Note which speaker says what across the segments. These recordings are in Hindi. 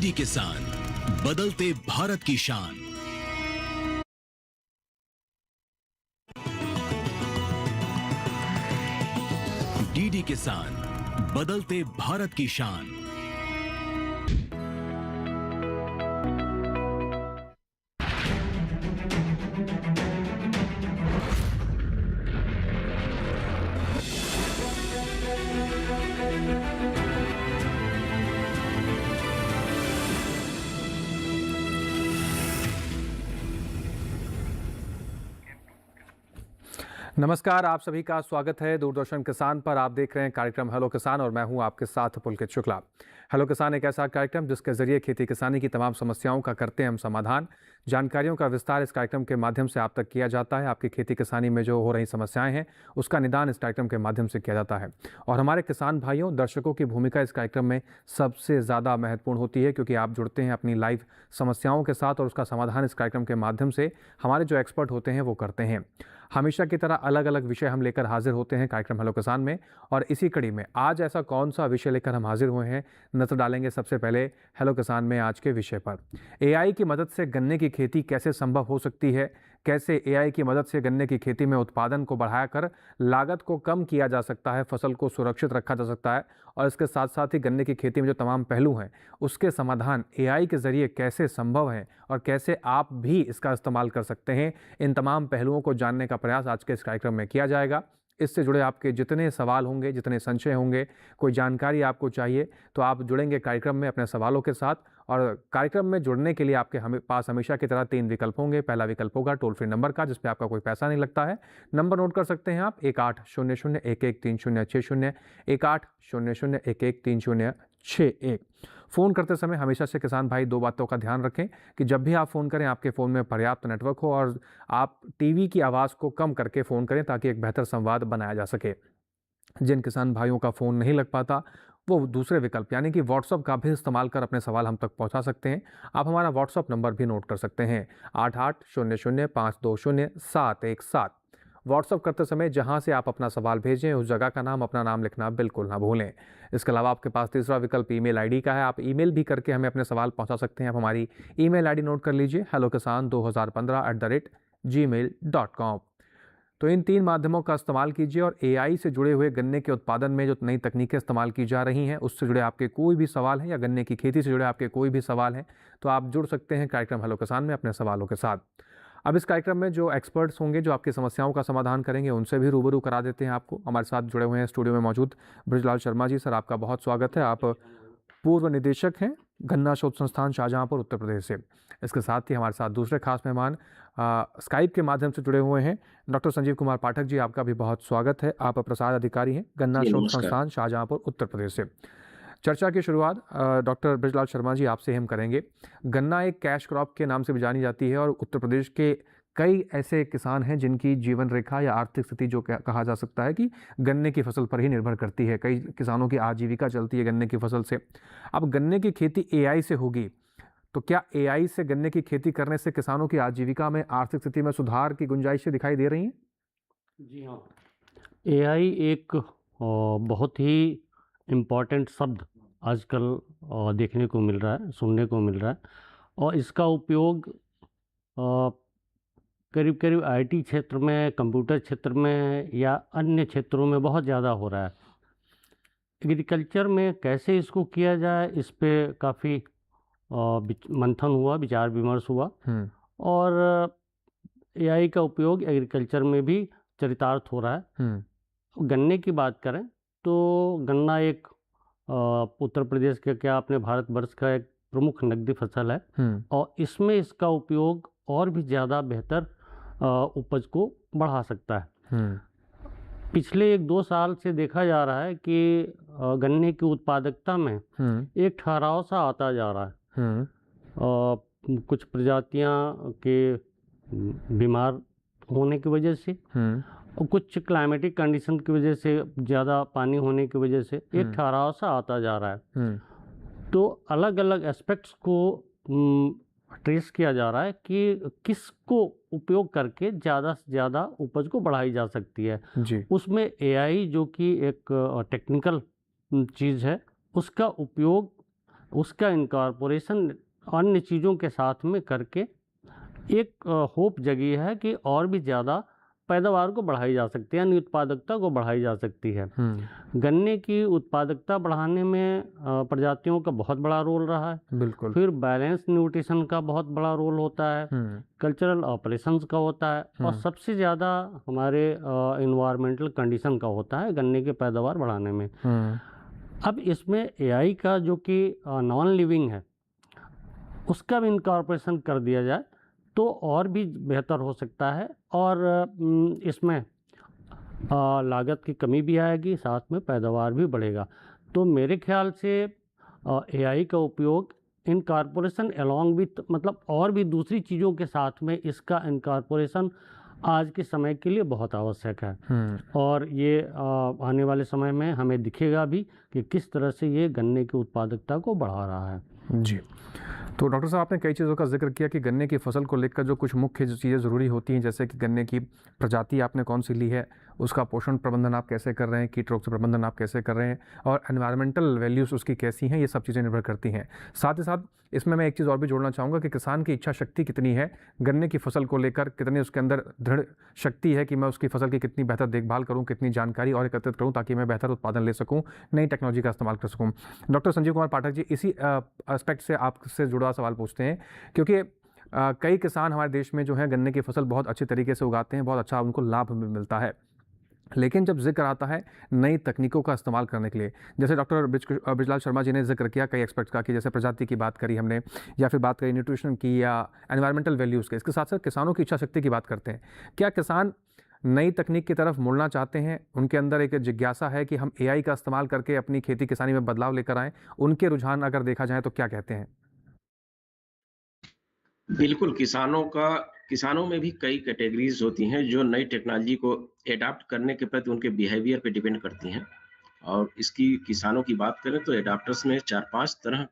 Speaker 1: डीडी किसान, बदलते भारत की शान। डीडी किसान, बदलते भारत की शान।
Speaker 2: नमस्कार, आप सभी का स्वागत है दूरदर्शन किसान पर। आप देख रहे हैं कार्यक्रम हेलो किसान और मैं हूं आपके साथ पुलकित शुक्ला। हेलो किसान एक ऐसा कार्यक्रम जिसके जरिए खेती किसानी की तमाम समस्याओं का करते हैं हम समाधान। जानकारियों का विस्तार इस कार्यक्रम के माध्यम से आप तक किया जाता है। आपकी खेती किसानी में जो हो रही समस्याएं हैं उसका निदान इस कार्यक्रम के माध्यम से किया जाता है। और हमारे किसान भाइयों, दर्शकों की भूमिका इस कार्यक्रम में सबसे ज़्यादा महत्वपूर्ण होती है, क्योंकि आप जुड़ते हैं अपनी लाइव समस्याओं के साथ और उसका समाधान इस कार्यक्रम के माध्यम से हमारे जो एक्सपर्ट होते हैं वो करते हैं। हमेशा की तरह अलग अलग विषय हम लेकर हाजिर होते हैं कार्यक्रम हेलो किसान में, और इसी कड़ी में आज ऐसा कौन सा विषय लेकर हम हाजिर हुए हैं, नजर डालेंगे सबसे पहले हेलो किसान में आज के विषय पर। एआई की मदद से गन्ने की खेती कैसे संभव हो सकती है, कैसे एआई की मदद से गन्ने की खेती में उत्पादन को बढ़ाकर लागत को कम किया जा सकता है, फसल को सुरक्षित रखा जा सकता है, और इसके साथ साथ ही गन्ने की खेती में जो तमाम पहलू हैं उसके समाधान एआई के ज़रिए कैसे संभव हैं और कैसे आप भी इसका इस्तेमाल कर सकते हैं, इन तमाम पहलुओं को जानने का प्रयास आज के इस कार्यक्रम में किया जाएगा। इससे जुड़े आपके जितने सवाल होंगे, जितने संशय होंगे, कोई जानकारी आपको चाहिए तो आप जुड़ेंगे कार्यक्रम में अपने सवालों के साथ। और कार्यक्रम में जुड़ने के लिए आपके पास हमेशा की तरह 3 विकल्प होंगे। पहला विकल्प होगा टोल फ्री नंबर का, जिसपे आपका कोई पैसा नहीं लगता है। नंबर नोट कर सकते हैं आप 1800113060, 1800113061। फ़ोन करते समय हमेशा से किसान भाई 2 बातों का ध्यान रखें कि जब भी आप फ़ोन करें आपके फ़ोन में पर्याप्त नेटवर्क हो और आप टीवी की आवाज़ को कम करके फ़ोन करें, ताकि एक बेहतर संवाद बनाया जा सके। जिन किसान भाइयों का फ़ोन नहीं लग पाता वो दूसरे विकल्प यानी कि व्हाट्सअप का भी इस्तेमाल कर अपने सवाल हम तक पहुंचा सकते हैं। आप हमारा व्हाट्सअप नंबर भी नोट कर सकते हैं 8800520717। व्हाट्सअप करते समय जहां से आप अपना सवाल भेजें उस जगह का नाम, अपना नाम लिखना बिल्कुल ना भूलें। इसके अलावा आपके पास तीसरा विकल्प ईमेल आईडी का है। आप ईमेल भी करके हमें अपने सवाल पहुंचा सकते हैं। आप हमारी ईमेल आईडी नोट कर लीजिए hellokisan2015@gmail.com। तो इन 3 माध्यमों का इस्तेमाल कीजिए और एआई से जुड़े हुए गन्ने के उत्पादन में जो नई तकनीकें इस्तेमाल की जा रही हैं उससे जुड़े आपके कोई भी सवाल हैं या गन्ने की खेती से जुड़े आपके कोई भी सवाल हैं तो आप जुड़ सकते हैं कार्यक्रम हेलो किसान में अपने सवालों के साथ। अब इस कार्यक्रम में जो एक्सपर्ट्स होंगे जो आपकी समस्याओं का समाधान करेंगे उनसे भी रूबरू करा देते हैं आपको। हमारे साथ जुड़े हुए हैं स्टूडियो में मौजूद बृजलाल शर्मा जी। सर, आपका बहुत स्वागत है। आप पूर्व निदेशक हैं गन्ना शोध संस्थान शाहजहांपुर उत्तर प्रदेश से। इसके साथ ही हमारे साथ दूसरे खास मेहमान स्काइप के माध्यम से जुड़े हुए हैं डॉक्टर संजीव कुमार पाठक जी। आपका भी बहुत स्वागत है। आप प्रसार अधिकारी हैं गन्ना शोध संस्थान शाहजहांपुर उत्तर प्रदेश से। चर्चा की शुरुआत डॉक्टर बृजलाल शर्मा जी आपसे हम करेंगे। गन्ना एक कैश क्रॉप के नाम से भी जानी जाती है और उत्तर प्रदेश के कई ऐसे किसान हैं जिनकी जीवन रेखा या आर्थिक स्थिति जो कहा जा सकता है कि गन्ने की फसल पर ही निर्भर करती है। कई किसानों की आजीविका चलती है गन्ने की फसल से। अब गन्ने की खेती एआई से होगी तो क्या एआई से गन्ने की खेती करने से किसानों की आजीविका में, आर्थिक स्थिति में सुधार की गुंजाइशें दिखाई दे रही हैं?
Speaker 3: जी हाँ, एआई एक बहुत ही इम्पॉर्टेंट शब्द आजकल देखने को मिल रहा है, सुनने को मिल रहा है, और इसका उपयोग करीब करीब आईटी क्षेत्र में, कंप्यूटर क्षेत्र में या अन्य क्षेत्रों में बहुत ज़्यादा हो रहा है। एग्रीकल्चर में कैसे इसको किया जाए इस पे काफ़ी मंथन हुआ, विचार विमर्श हुआ, और एआई का उपयोग एग्रीकल्चर में भी चरितार्थ हो रहा है। गन्ने की बात करें तो गन्ना एक उत्तर प्रदेश के, क्या अपने भारतवर्ष का एक प्रमुख नकदी फसल है, और इसमें इसका उपयोग और भी ज़्यादा बेहतर उपज को बढ़ा सकता है। पिछले 1-2 साल से देखा जा रहा है कि गन्ने की उत्पादकता में एक ठहराव सा आता जा रहा है। कुछ प्रजातियां के बीमार होने की वजह से और कुछ क्लाइमेटिक कंडीशन की वजह से, ज़्यादा पानी होने की वजह से एक ठहराव सा आता जा रहा है। तो अलग अलग एस्पेक्ट्स को ट्रेस किया जा रहा है कि किसको उपयोग करके ज़्यादा से ज़्यादा उपज को बढ़ाई जा सकती है जी। उसमें एआई जो कि एक टेक्निकल चीज़ है, उसका उपयोग उसका इनकॉर्पोरेशन अन्य चीज़ों के साथ में करके एक होप जगी है कि और भी ज़्यादा पैदावार को बढ़ाई जा सकती है, यानी उत्पादकता को बढ़ाई जा सकती है। गन्ने की उत्पादकता बढ़ाने में प्रजातियों का बहुत बड़ा रोल रहा है।
Speaker 2: बिल्कुल।
Speaker 3: फिर बैलेंस न्यूट्रिशन का बहुत बड़ा रोल होता है, कल्चरल ऑपरेशंस का होता है, और सबसे ज़्यादा हमारे इन्वायरमेंटल कंडीशन का होता है गन्ने की पैदावार बढ़ाने में। अब इसमें एआई का जो कि नॉन लिविंग है उसका भी इनकॉर्पोरेशन कर दिया जाए तो और भी बेहतर हो सकता है, और इसमें लागत की कमी भी आएगी, साथ में पैदावार भी बढ़ेगा। तो मेरे ख्याल से एआई का उपयोग इनकॉर्पोरेशन अलॉन्ग विथ, मतलब और भी दूसरी चीज़ों के साथ में इसका इनकॉर्पोरेशन आज के समय के लिए बहुत आवश्यक है। और ये आने वाले समय में हमें दिखेगा भी कि किस तरह से ये गन्ने की उत्पादकता को बढ़ा रहा है।
Speaker 2: जी, तो डॉक्टर साहब आपने कई चीज़ों का जिक्र किया कि गन्ने की फसल को लेकर जो कुछ मुख्य जो चीज़ें ज़रूरी होती हैं, जैसे कि गन्ने की प्रजाति आपने कौन सी ली है, उसका पोषण प्रबंधन आप कैसे कर रहे हैं, कीट रोग से प्रबंधन आप कैसे कर रहे हैं, और एनवायरमेंटल वैल्यूज़ उसकी कैसी हैं, ये सब चीज़ें निर्भर करती हैं। साथ ही साथ इसमें मैं एक चीज़ और भी जोड़ना चाहूँगा कि किसान की इच्छा शक्ति कितनी है गन्ने की फसल को लेकर, कितनी उसके अंदर दृढ़ शक्ति है कि मैं उसकी फसल की कितनी बेहतर देखभाल करूँ, कितनी जानकारी और एकत्रित करूँ ताकि मैं बेहतर उत्पादन ले सकूँ, नई टेक्नोलॉजी का इस्तेमाल कर सकूँ। डॉक्टर संजीव कुमार पाठक जी, इसी एस्पेक्ट से आपसे जुड़ा सवाल पूछते हैं, क्योंकि कई किसान हमारे देश में जो है गन्ने की फसल बहुत अच्छी तरीके से उगाते हैं, बहुत अच्छा उनको लाभ मिलता है, लेकिन जब जिक्र आता है नई तकनीकों का इस्तेमाल करने के लिए, जैसे डॉक्टर ब्रिजलाल शर्मा जी ने जिक्र किया कई एक्सपर्ट्स का, कि जैसे प्रजाति की बात करी हमने, या फिर बात करी न्यूट्रिशन की या एनवायरमेंटल वैल्यूज़ के, इसके साथ साथ किसानों की इच्छा शक्ति की बात करते हैं। क्या किसान नई तकनीक की तरफ मुड़ना चाहते हैं? उनके अंदर एक जिज्ञासा है कि हम एआई का इस्तेमाल करके अपनी खेती किसानी में बदलाव लेकर आएँ, उनके रुझान अगर देखा जाए तो क्या कहते हैं?
Speaker 4: बिल्कुल, किसानों में भी कई कैटेगरीज होती हैं जो नई टेक्नोलॉजी को एडाप्ट करने के प्रति उनके बिहेवियर पे डिपेंड करती हैं। और इसकी किसानों की बात करें तो एडाप्टर्स में 4-5 तरह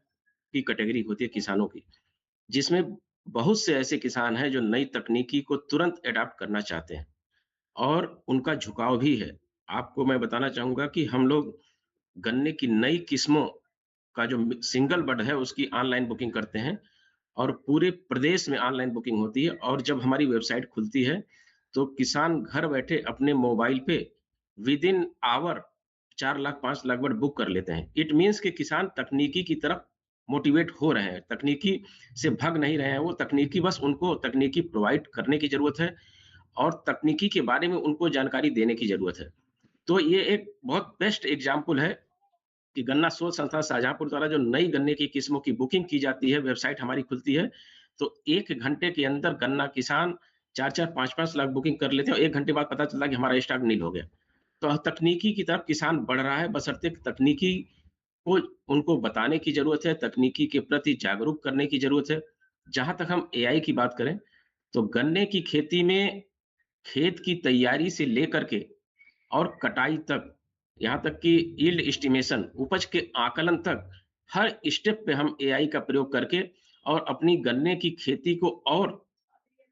Speaker 4: की कैटेगरी होती है किसानों की, जिसमें बहुत से ऐसे किसान हैं जो नई तकनीकी को तुरंत एडाप्ट करना चाहते हैं और उनका झुकाव भी है। आपको मैं बताना चाहूँगा कि हम लोग गन्ने की नई किस्मों का जो सिंगल बड है उसकी ऑनलाइन बुकिंग करते हैं और पूरे प्रदेश में ऑनलाइन बुकिंग होती है। और जब हमारी वेबसाइट खुलती है तो किसान घर बैठे अपने मोबाइल पे within hour 4 lakh 5 lakh word book कर लेते हैं। इट मीन्स कि किसान तकनीकी की तरफ मोटिवेट हो रहे हैं, तकनीकी से भाग नहीं रहे हैं, वो तकनीकी बस उनको तकनीकी प्रोवाइड करने की जरूरत है और तकनीकी के बारे में उनको जानकारी देने की जरूरत है। तो ये एक बहुत बेस्ट एग्जाम्पल है कि गन्ना शोध संस्थान शाहजहांपुर द्वारा जो नई गन्ने की किस्मों की बुकिंग की जाती है, वेबसाइट हमारी खुलती है, तो 1 घंटे के अंदर गन्ना किसान 4-4, 5-5 लाख बुकिंग कर लेते हैं और 1 घंटे बाद पता चलता है कि हमारा स्टॉक नील हो गया। तो तकनीकी की तरफ किसान बढ़ रहा है, बशर्ते तकनीकी को उनको बताने की ज़रूरत है, तकनीकी के प्रति जागरूक करने की ज़रूरत है। जहाँ तक हम एआई की बात करें, तो गन्ने की खेती में खेत की तैयारी से लेकर के और कटाई तक, यहाँ तक कि यील्ड एस्टिमेशन, उपज के आकलन तक, हर स्टेप पे हम एआई का प्रयोग करके और अपनी गन्ने की खेती को और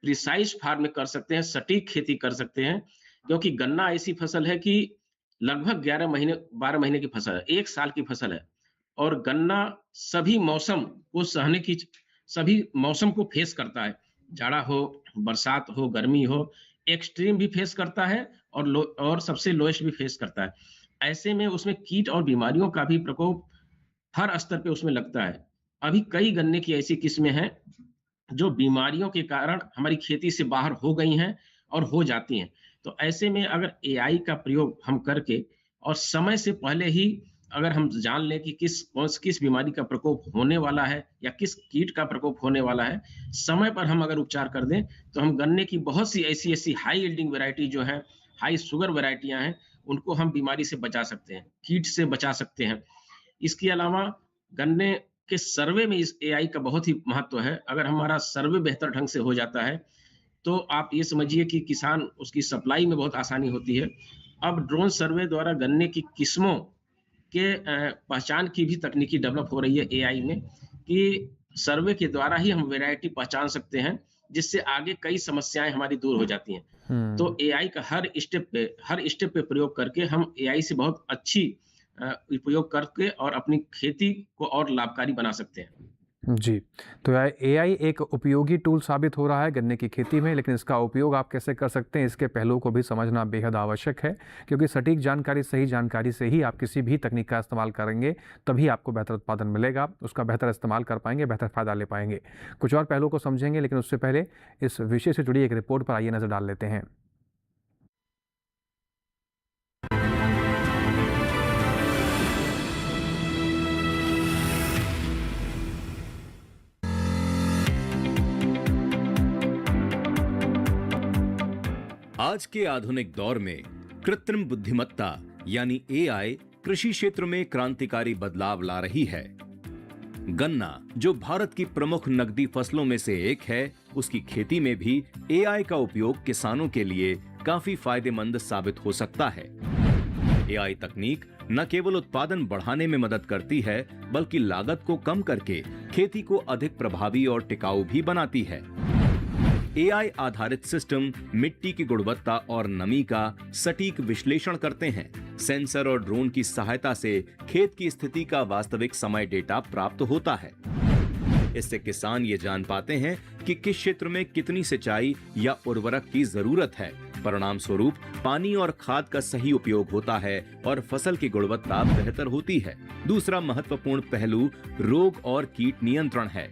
Speaker 4: प्रिसाइज फार्म में कर सकते हैं, सटीक खेती कर सकते हैं। क्योंकि गन्ना ऐसी फसल है कि लगभग 11 महीने 12 महीने की फसल है, 1 साल की फसल है और गन्ना सभी मौसम को सहने की, सभी मौसम को फेस करता है। जाड़ा हो, बरसात हो, गर्मी हो, एक्सट्रीम भी फेस करता है और सबसे लोएस्ट भी फेस करता है। ऐसे में उसमें कीट और बीमारियों का भी प्रकोप हर स्तर पे उसमें लगता है। अभी कई गन्ने की ऐसी किस्में हैं जो बीमारियों के कारण हमारी खेती से बाहर हो गई हैं और हो जाती हैं। तो ऐसे में अगर एआई का प्रयोग हम करके और समय से पहले ही अगर हम जान लें कि किस बीमारी का प्रकोप होने वाला है या किस कीट का प्रकोप होने वाला है, समय पर हम अगर उपचार कर दें, तो हम गन्ने की बहुत सी ऐसी हाई यील्डिंग वैरायटी जो है, हाई शुगर वैरायटियां हैं, उनको हम बीमारी से बचा सकते हैं, कीट से बचा सकते हैं। इसके अलावा गन्ने के सर्वे में इस एआई का बहुत ही महत्व है। अगर हमारा सर्वे बेहतर ढंग से हो जाता है, तो आप ये समझिए कि किसान उसकी सप्लाई में बहुत आसानी होती है। अब ड्रोन सर्वे द्वारा गन्ने की किस्मों के पहचान की भी तकनीकी डेवलप हो रही है एआई में, कि सर्वे के द्वारा ही हम वैरायटी पहचान सकते हैं, जिससे आगे कई समस्याएं हमारी दूर हो जाती हैं। तो एआई का हर स्टेप पे प्रयोग करके हम एआई से बहुत अच्छी उपयोग करके और अपनी खेती को और लाभकारी बना सकते हैं।
Speaker 2: जी, तो एआई एक उपयोगी टूल साबित हो रहा है गन्ने की खेती में, लेकिन इसका उपयोग आप कैसे कर सकते हैं, इसके पहलुओं को भी समझना बेहद आवश्यक है, क्योंकि सटीक जानकारी, सही जानकारी से ही आप किसी भी तकनीक का इस्तेमाल करेंगे, तभी आपको बेहतर उत्पादन मिलेगा, उसका बेहतर इस्तेमाल कर पाएंगे, बेहतर फ़ायदा ले पाएंगे। कुछ और पहलुओं को समझेंगे, लेकिन उससे पहले इस विषय से जुड़ी एक रिपोर्ट पर आइए नज़र डाल लेते हैं।
Speaker 1: आज के आधुनिक दौर में कृत्रिम बुद्धिमत्ता यानी एआई कृषि क्षेत्र में क्रांतिकारी बदलाव ला रही है। गन्ना, जो भारत की प्रमुख नकदी फसलों में से एक है, उसकी खेती में भी एआई का उपयोग किसानों के लिए काफी फायदेमंद साबित हो सकता है। एआई तकनीक न केवल उत्पादन बढ़ाने में मदद करती है, बल्कि लागत को कम करके खेती को अधिक प्रभावी और टिकाऊ भी बनाती है। एआई आधारित सिस्टम मिट्टी की गुणवत्ता और नमी का सटीक विश्लेषण करते हैं। सेंसर और ड्रोन की सहायता से खेत की स्थिति का वास्तविक समय डेटा प्राप्त होता है। इससे किसान ये जान पाते हैं कि किस क्षेत्र में कितनी सिंचाई या उर्वरक की जरूरत है। परिणाम स्वरूप पानी और खाद का सही उपयोग होता है और फसल की गुणवत्ता बेहतर होती है। दूसरा महत्वपूर्ण पहलू रोग और कीट नियंत्रण है।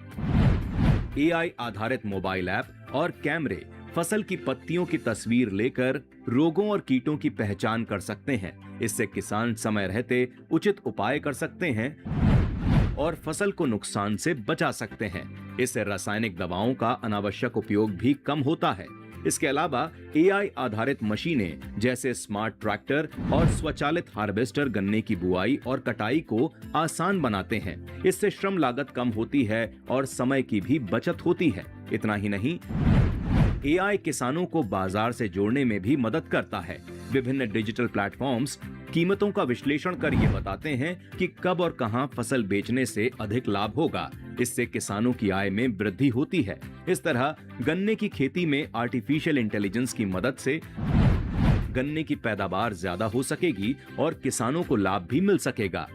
Speaker 1: एआई आधारित मोबाइल ऐप और कैमरे फसल की पत्तियों की तस्वीर लेकर रोगों और कीटों की पहचान कर सकते हैं। इससे किसान समय रहते उचित उपाय कर सकते हैं और फसल को नुकसान से बचा सकते हैं। इससे रासायनिक दवाओं का अनावश्यक उपयोग भी कम होता है। इसके अलावा एआई आधारित मशीनें जैसे स्मार्ट ट्रैक्टर और स्वचालित हार्वेस्टर गन्ने की बुआई और कटाई को आसान बनाते हैं। इससे श्रम लागत कम होती है और समय की भी बचत होती है। इतना ही नहीं, एआई किसानों को बाजार से जोड़ने में भी मदद करता है। विभिन्न डिजिटल प्लेटफॉर्म्स कीमतों का विश्लेषण कर ये बताते हैं कि कब और कहां फसल बेचने से अधिक लाभ होगा। इससे किसानों की आय में वृद्धि होती है। इस तरह गन्ने की खेती में आर्टिफिशियल इंटेलिजेंस की मदद से गन्ने की पैदावार ज्यादा हो सकेगी और किसानों को लाभ भी मिल सकेगा।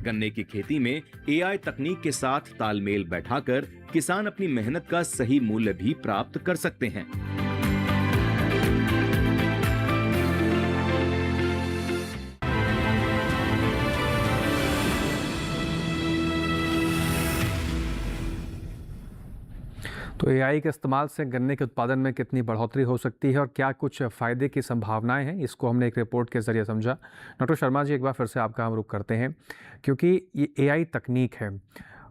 Speaker 1: गन्ने की खेती में एआई तकनीक के साथ तालमेल बैठाकर किसान अपनी मेहनत का सही मूल्य भी प्राप्त कर सकते हैं।
Speaker 2: तो एआई के इस्तेमाल से गन्ने के उत्पादन में कितनी बढ़ोतरी हो सकती है और क्या कुछ फ़ायदे की संभावनाएं हैं, इसको हमने एक रिपोर्ट के ज़रिए समझा। डॉक्टर शर्मा जी, एक बार फिर से आपका हम रुख करते हैं, क्योंकि ये एआई तकनीक है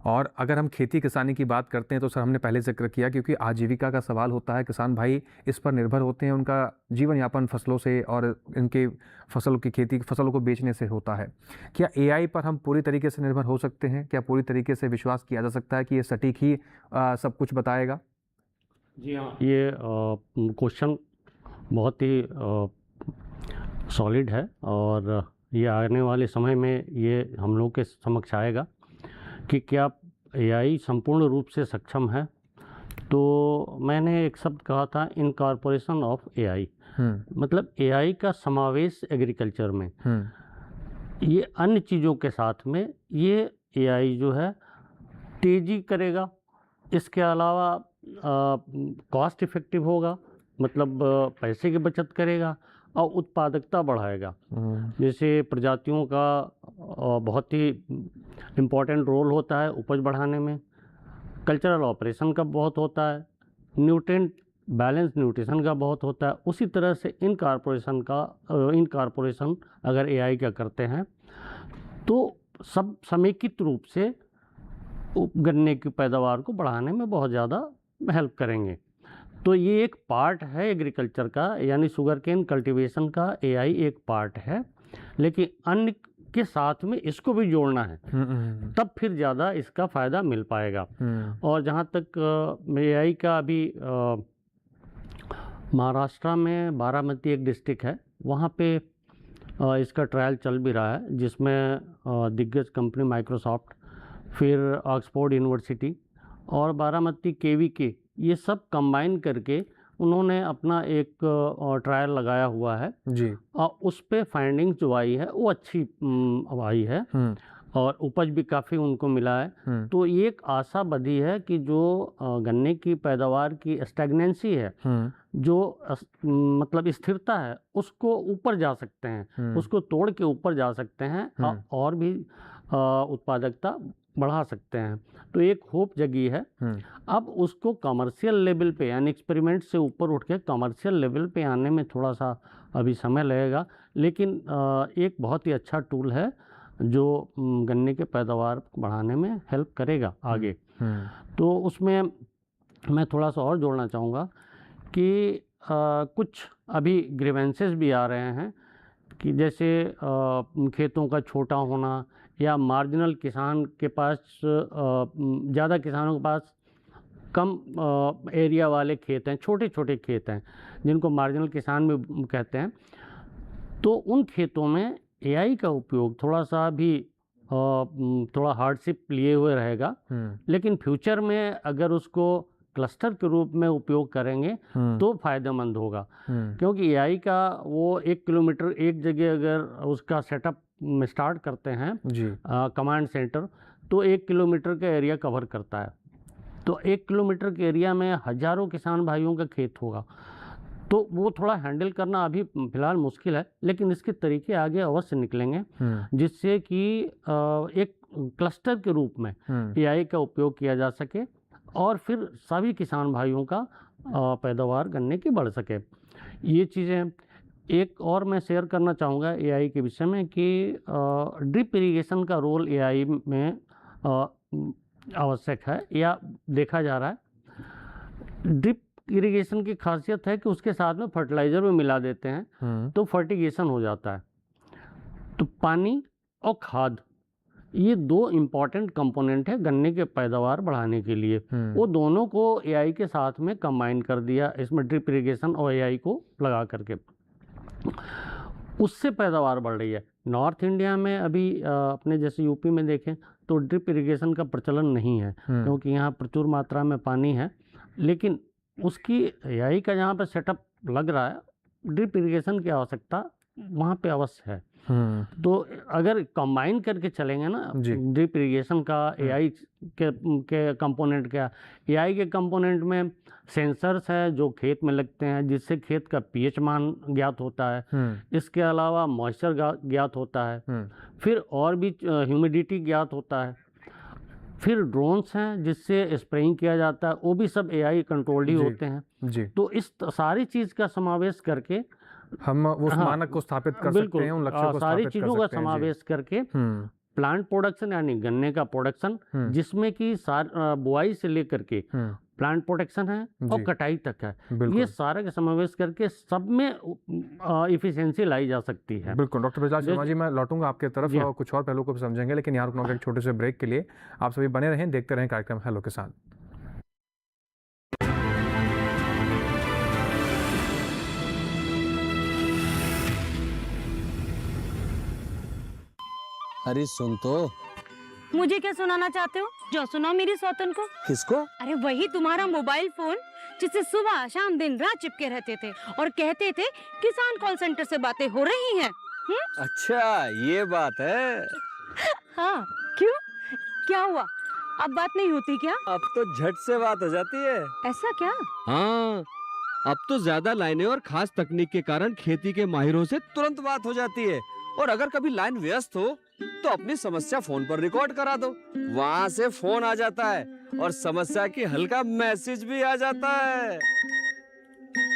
Speaker 2: और अगर हम खेती किसानी की बात करते हैं तो सर हमने पहले जिक्र किया, क्योंकि आजीविका का सवाल होता है, किसान भाई इस पर निर्भर होते हैं, उनका जीवन यापन फसलों से और इनके फसलों की खेती फसलों को बेचने से होता है। क्या एआई पर हम पूरी तरीके से निर्भर हो सकते हैं? क्या पूरी तरीके से विश्वास किया जा सकता है कि ये सटीक ही सब कुछ बताएगा?
Speaker 3: जी हाँ, ये क्वेश्चन बहुत ही सॉलिड है और ये आने वाले समय में ये हम लोग के समक्ष आएगा कि क्या एआई संपूर्ण रूप से सक्षम है। तो मैंने एक शब्द कहा था, इनकॉर्पोरेशन ऑफ एआई, मतलब एआई का समावेश एग्रीकल्चर में। ये अन्य चीज़ों के साथ में ये एआई जो है तेज़ी करेगा। इसके अलावा कॉस्ट इफ़ेक्टिव होगा, मतलब पैसे की बचत करेगा और उत्पादकता बढ़ाएगा। जैसे प्रजातियों का बहुत ही इम्पोर्टेंट रोल होता है उपज बढ़ाने में, कल्चरल ऑपरेशन का बहुत होता है, न्यूट्रिएंट बैलेंस न्यूट्रिशन का बहुत होता है। उसी तरह से इनकॉर्पोरेशन अगर एआई का करते हैं तो सब समेकित रूप से गन्ने की पैदावार को बढ़ाने में बहुत ज़्यादा हेल्प करेंगे। तो ये एक पार्ट है एग्रीकल्चर का, यानी शुगर केन कल्टीवेशन का एआई एक पार्ट है, लेकिन अन्य के साथ में इसको भी जोड़ना है, तब फिर ज़्यादा इसका फ़ायदा मिल पाएगा। और जहाँ तक एआई का अभी महाराष्ट्र में बारामती एक डिस्ट्रिक्ट है, वहाँ पे इसका ट्रायल चल भी रहा है, जिसमें दिग्गज कंपनी माइक्रोसॉफ्ट, फिर ऑक्सफोर्ड यूनिवर्सिटी और बारामती केवीके, ये सब कंबाइन करके उन्होंने अपना एक ट्रायल लगाया हुआ है
Speaker 2: जी।
Speaker 3: और उस पे फाइंडिंग्स जो आई है वो अच्छी आई है और उपज भी काफ़ी उनको मिला है। तो ये एक आशा बधी है कि जो गन्ने की पैदावार की स्टैग्नेंसी है, जो मतलब स्थिरता है, उसको ऊपर जा सकते हैं, उसको तोड़ के ऊपर जा सकते हैं और भी उत्पादकता बढ़ा सकते हैं। तो एक होप जगी है। अब उसको कमर्शियल लेवल पे यानी एक्सपेरिमेंट से ऊपर उठ के कमर्शियल लेवल पे आने में थोड़ा सा अभी समय लगेगा, लेकिन एक बहुत ही अच्छा टूल है जो गन्ने के पैदावार बढ़ाने में हेल्प करेगा आगे। तो उसमें मैं थोड़ा सा और जोड़ना चाहूँगा कि कुछ अभी ग्रीवेंसेस भी आ रहे हैं कि जैसे खेतों का छोटा होना या मार्जिनल किसान के पास ज़्यादा किसानों के पास कम एरिया वाले खेत हैं, छोटे छोटे खेत हैं जिनको मार्जिनल किसान भी कहते हैं। तो उन खेतों में एआई का उपयोग थोड़ा सा भी थोड़ा हार्डशिप लिए हुए रहेगा, लेकिन फ्यूचर में अगर उसको क्लस्टर के रूप में उपयोग करेंगे तो फायदेमंद होगा। क्योंकि एआई का वो 1 किलोमीटर एक जगह अगर उसका सेटअप स्टार्ट करते हैं कमांड सेंटर, तो 1 किलोमीटर का एरिया कवर करता है। तो 1 किलोमीटर के एरिया में हजारों किसान भाइयों का खेत होगा, तो वो थोड़ा हैंडल करना अभी फ़िलहाल मुश्किल है, लेकिन इसके तरीके आगे अवश्य निकलेंगे जिससे कि एक क्लस्टर के रूप में एआई का उपयोग किया जा सके और फिर सभी किसान भाइयों का पैदावार गन्ने की बढ़ सके। ये चीज़ें एक और मैं शेयर करना चाहूँगा एआई के विषय में कि ड्रिप इरिगेशन का रोल एआई में आवश्यक है या देखा जा रहा है। ड्रिप इरिगेशन की खासियत है कि उसके साथ में फर्टिलाइज़र भी मिला देते हैं तो फर्टिगेशन हो जाता है। तो पानी और खाद ये 2 इम्पॉर्टेंट कंपोनेंट है गन्ने के पैदावार बढ़ाने के लिए। वो दोनों को एआई के साथ में कंबाइन कर दिया इसमें ड्रिप इरिगेशन और एआई को लगा करके, उससे पैदावार बढ़ रही है। नॉर्थ इंडिया में अभी अपने जैसे यूपी में देखें तो ड्रिप इरिगेशन का प्रचलन नहीं है क्योंकि यहाँ प्रचुर मात्रा में पानी है, लेकिन उसकी एआई का जहाँ पर सेटअप लग रहा है ड्रिप इरिगेशन की आवश्यकता वहाँ पे अवश्य है। तो अगर कंबाइन करके चलेंगे ना ड्रिप इरिगेशन का एआई के कंपोनेंट का, एआई के कंपोनेंट में सेंसर्स है जो खेत में लगते हैं जिससे खेत का पीएच मान ज्ञात होता है। इसके अलावा मॉइस्चर ज्ञात होता है, फिर और भी ह्यूमिडिटी ज्ञात होता है, फिर ड्रोन्स हैं जिससे स्प्रेइंग किया जाता है, वो भी सब एआई कंट्रोल्ड ही होते हैं। तो इस सारी चीज़ का समावेश करके
Speaker 2: हम उस मानक को स्थापित कर सकते हैं, उन लक्ष्यों को
Speaker 3: सारी
Speaker 2: स्थापित
Speaker 3: चीज़ों
Speaker 2: कर
Speaker 3: का
Speaker 2: सकते हैं।
Speaker 3: समावेश करके प्लांट प्रोडक्शन यानी गन्ने का प्रोडक्शन जिसमें कि बुआई से लेकर के प्लांट प्रोटेक्शन है और कटाई तक है, ये सारे का समावेश करके सब में इफिशियंसी लाई जा सकती है।
Speaker 2: बिल्कुल डॉक्टर ब्रजलाल शर्मा जी, मैं लौटूंगा आपके तरफ और कुछ और पहलू को भी समझेंगे, लेकिन यहाँ रुकना एक छोटे से ब्रेक के लिए। आप सभी बने रहें, देखते रहें कार्यक्रम हेलो किसान।
Speaker 5: अरे सुन तो।
Speaker 6: मुझे क्या सुनाना चाहते हो? जो सुनाओ मेरी सौतन को।
Speaker 5: किसको?
Speaker 6: अरे वही तुम्हारा मोबाइल फोन जिससे सुबह शाम दिन रात चिपके रहते थे और कहते थे किसान कॉल सेंटर से बातें हो रही हैं।
Speaker 5: अच्छा ये बात है।
Speaker 6: हाँ क्यों, क्या हुआ? अब बात नहीं होती क्या?
Speaker 5: अब तो झट से बात हो जाती है।
Speaker 6: ऐसा क्या?
Speaker 5: हाँ, अब तो ज्यादा लाइनें और खास तकनीक के कारण खेती के माहिरों से तुरंत बात हो जाती है। और अगर कभी लाइन व्यस्त हो तो अपनी समस्या फोन पर रिकॉर्ड करा दो, वहाँ से फोन आ जाता है और समस्या की हल का मैसेज भी आ जाता है।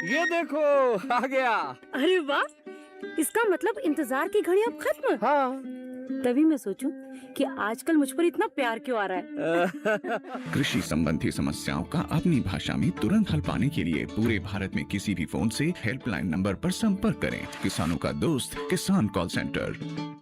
Speaker 5: ये देखो आ गया।
Speaker 6: अरे वाह, इसका मतलब इंतजार की घड़ी अब खत्म।
Speaker 5: हाँ।
Speaker 6: तभी मैं सोचूं कि आजकल मुझ पर इतना प्यार क्यों आ रहा है।
Speaker 7: कृषि संबंधी समस्याओं का अपनी भाषा में तुरंत हल पाने के लिए पूरे भारत में किसी भी फोन से हेल्पलाइन नंबर पर संपर्क करें। किसानों का दोस्त किसान कॉल सेंटर।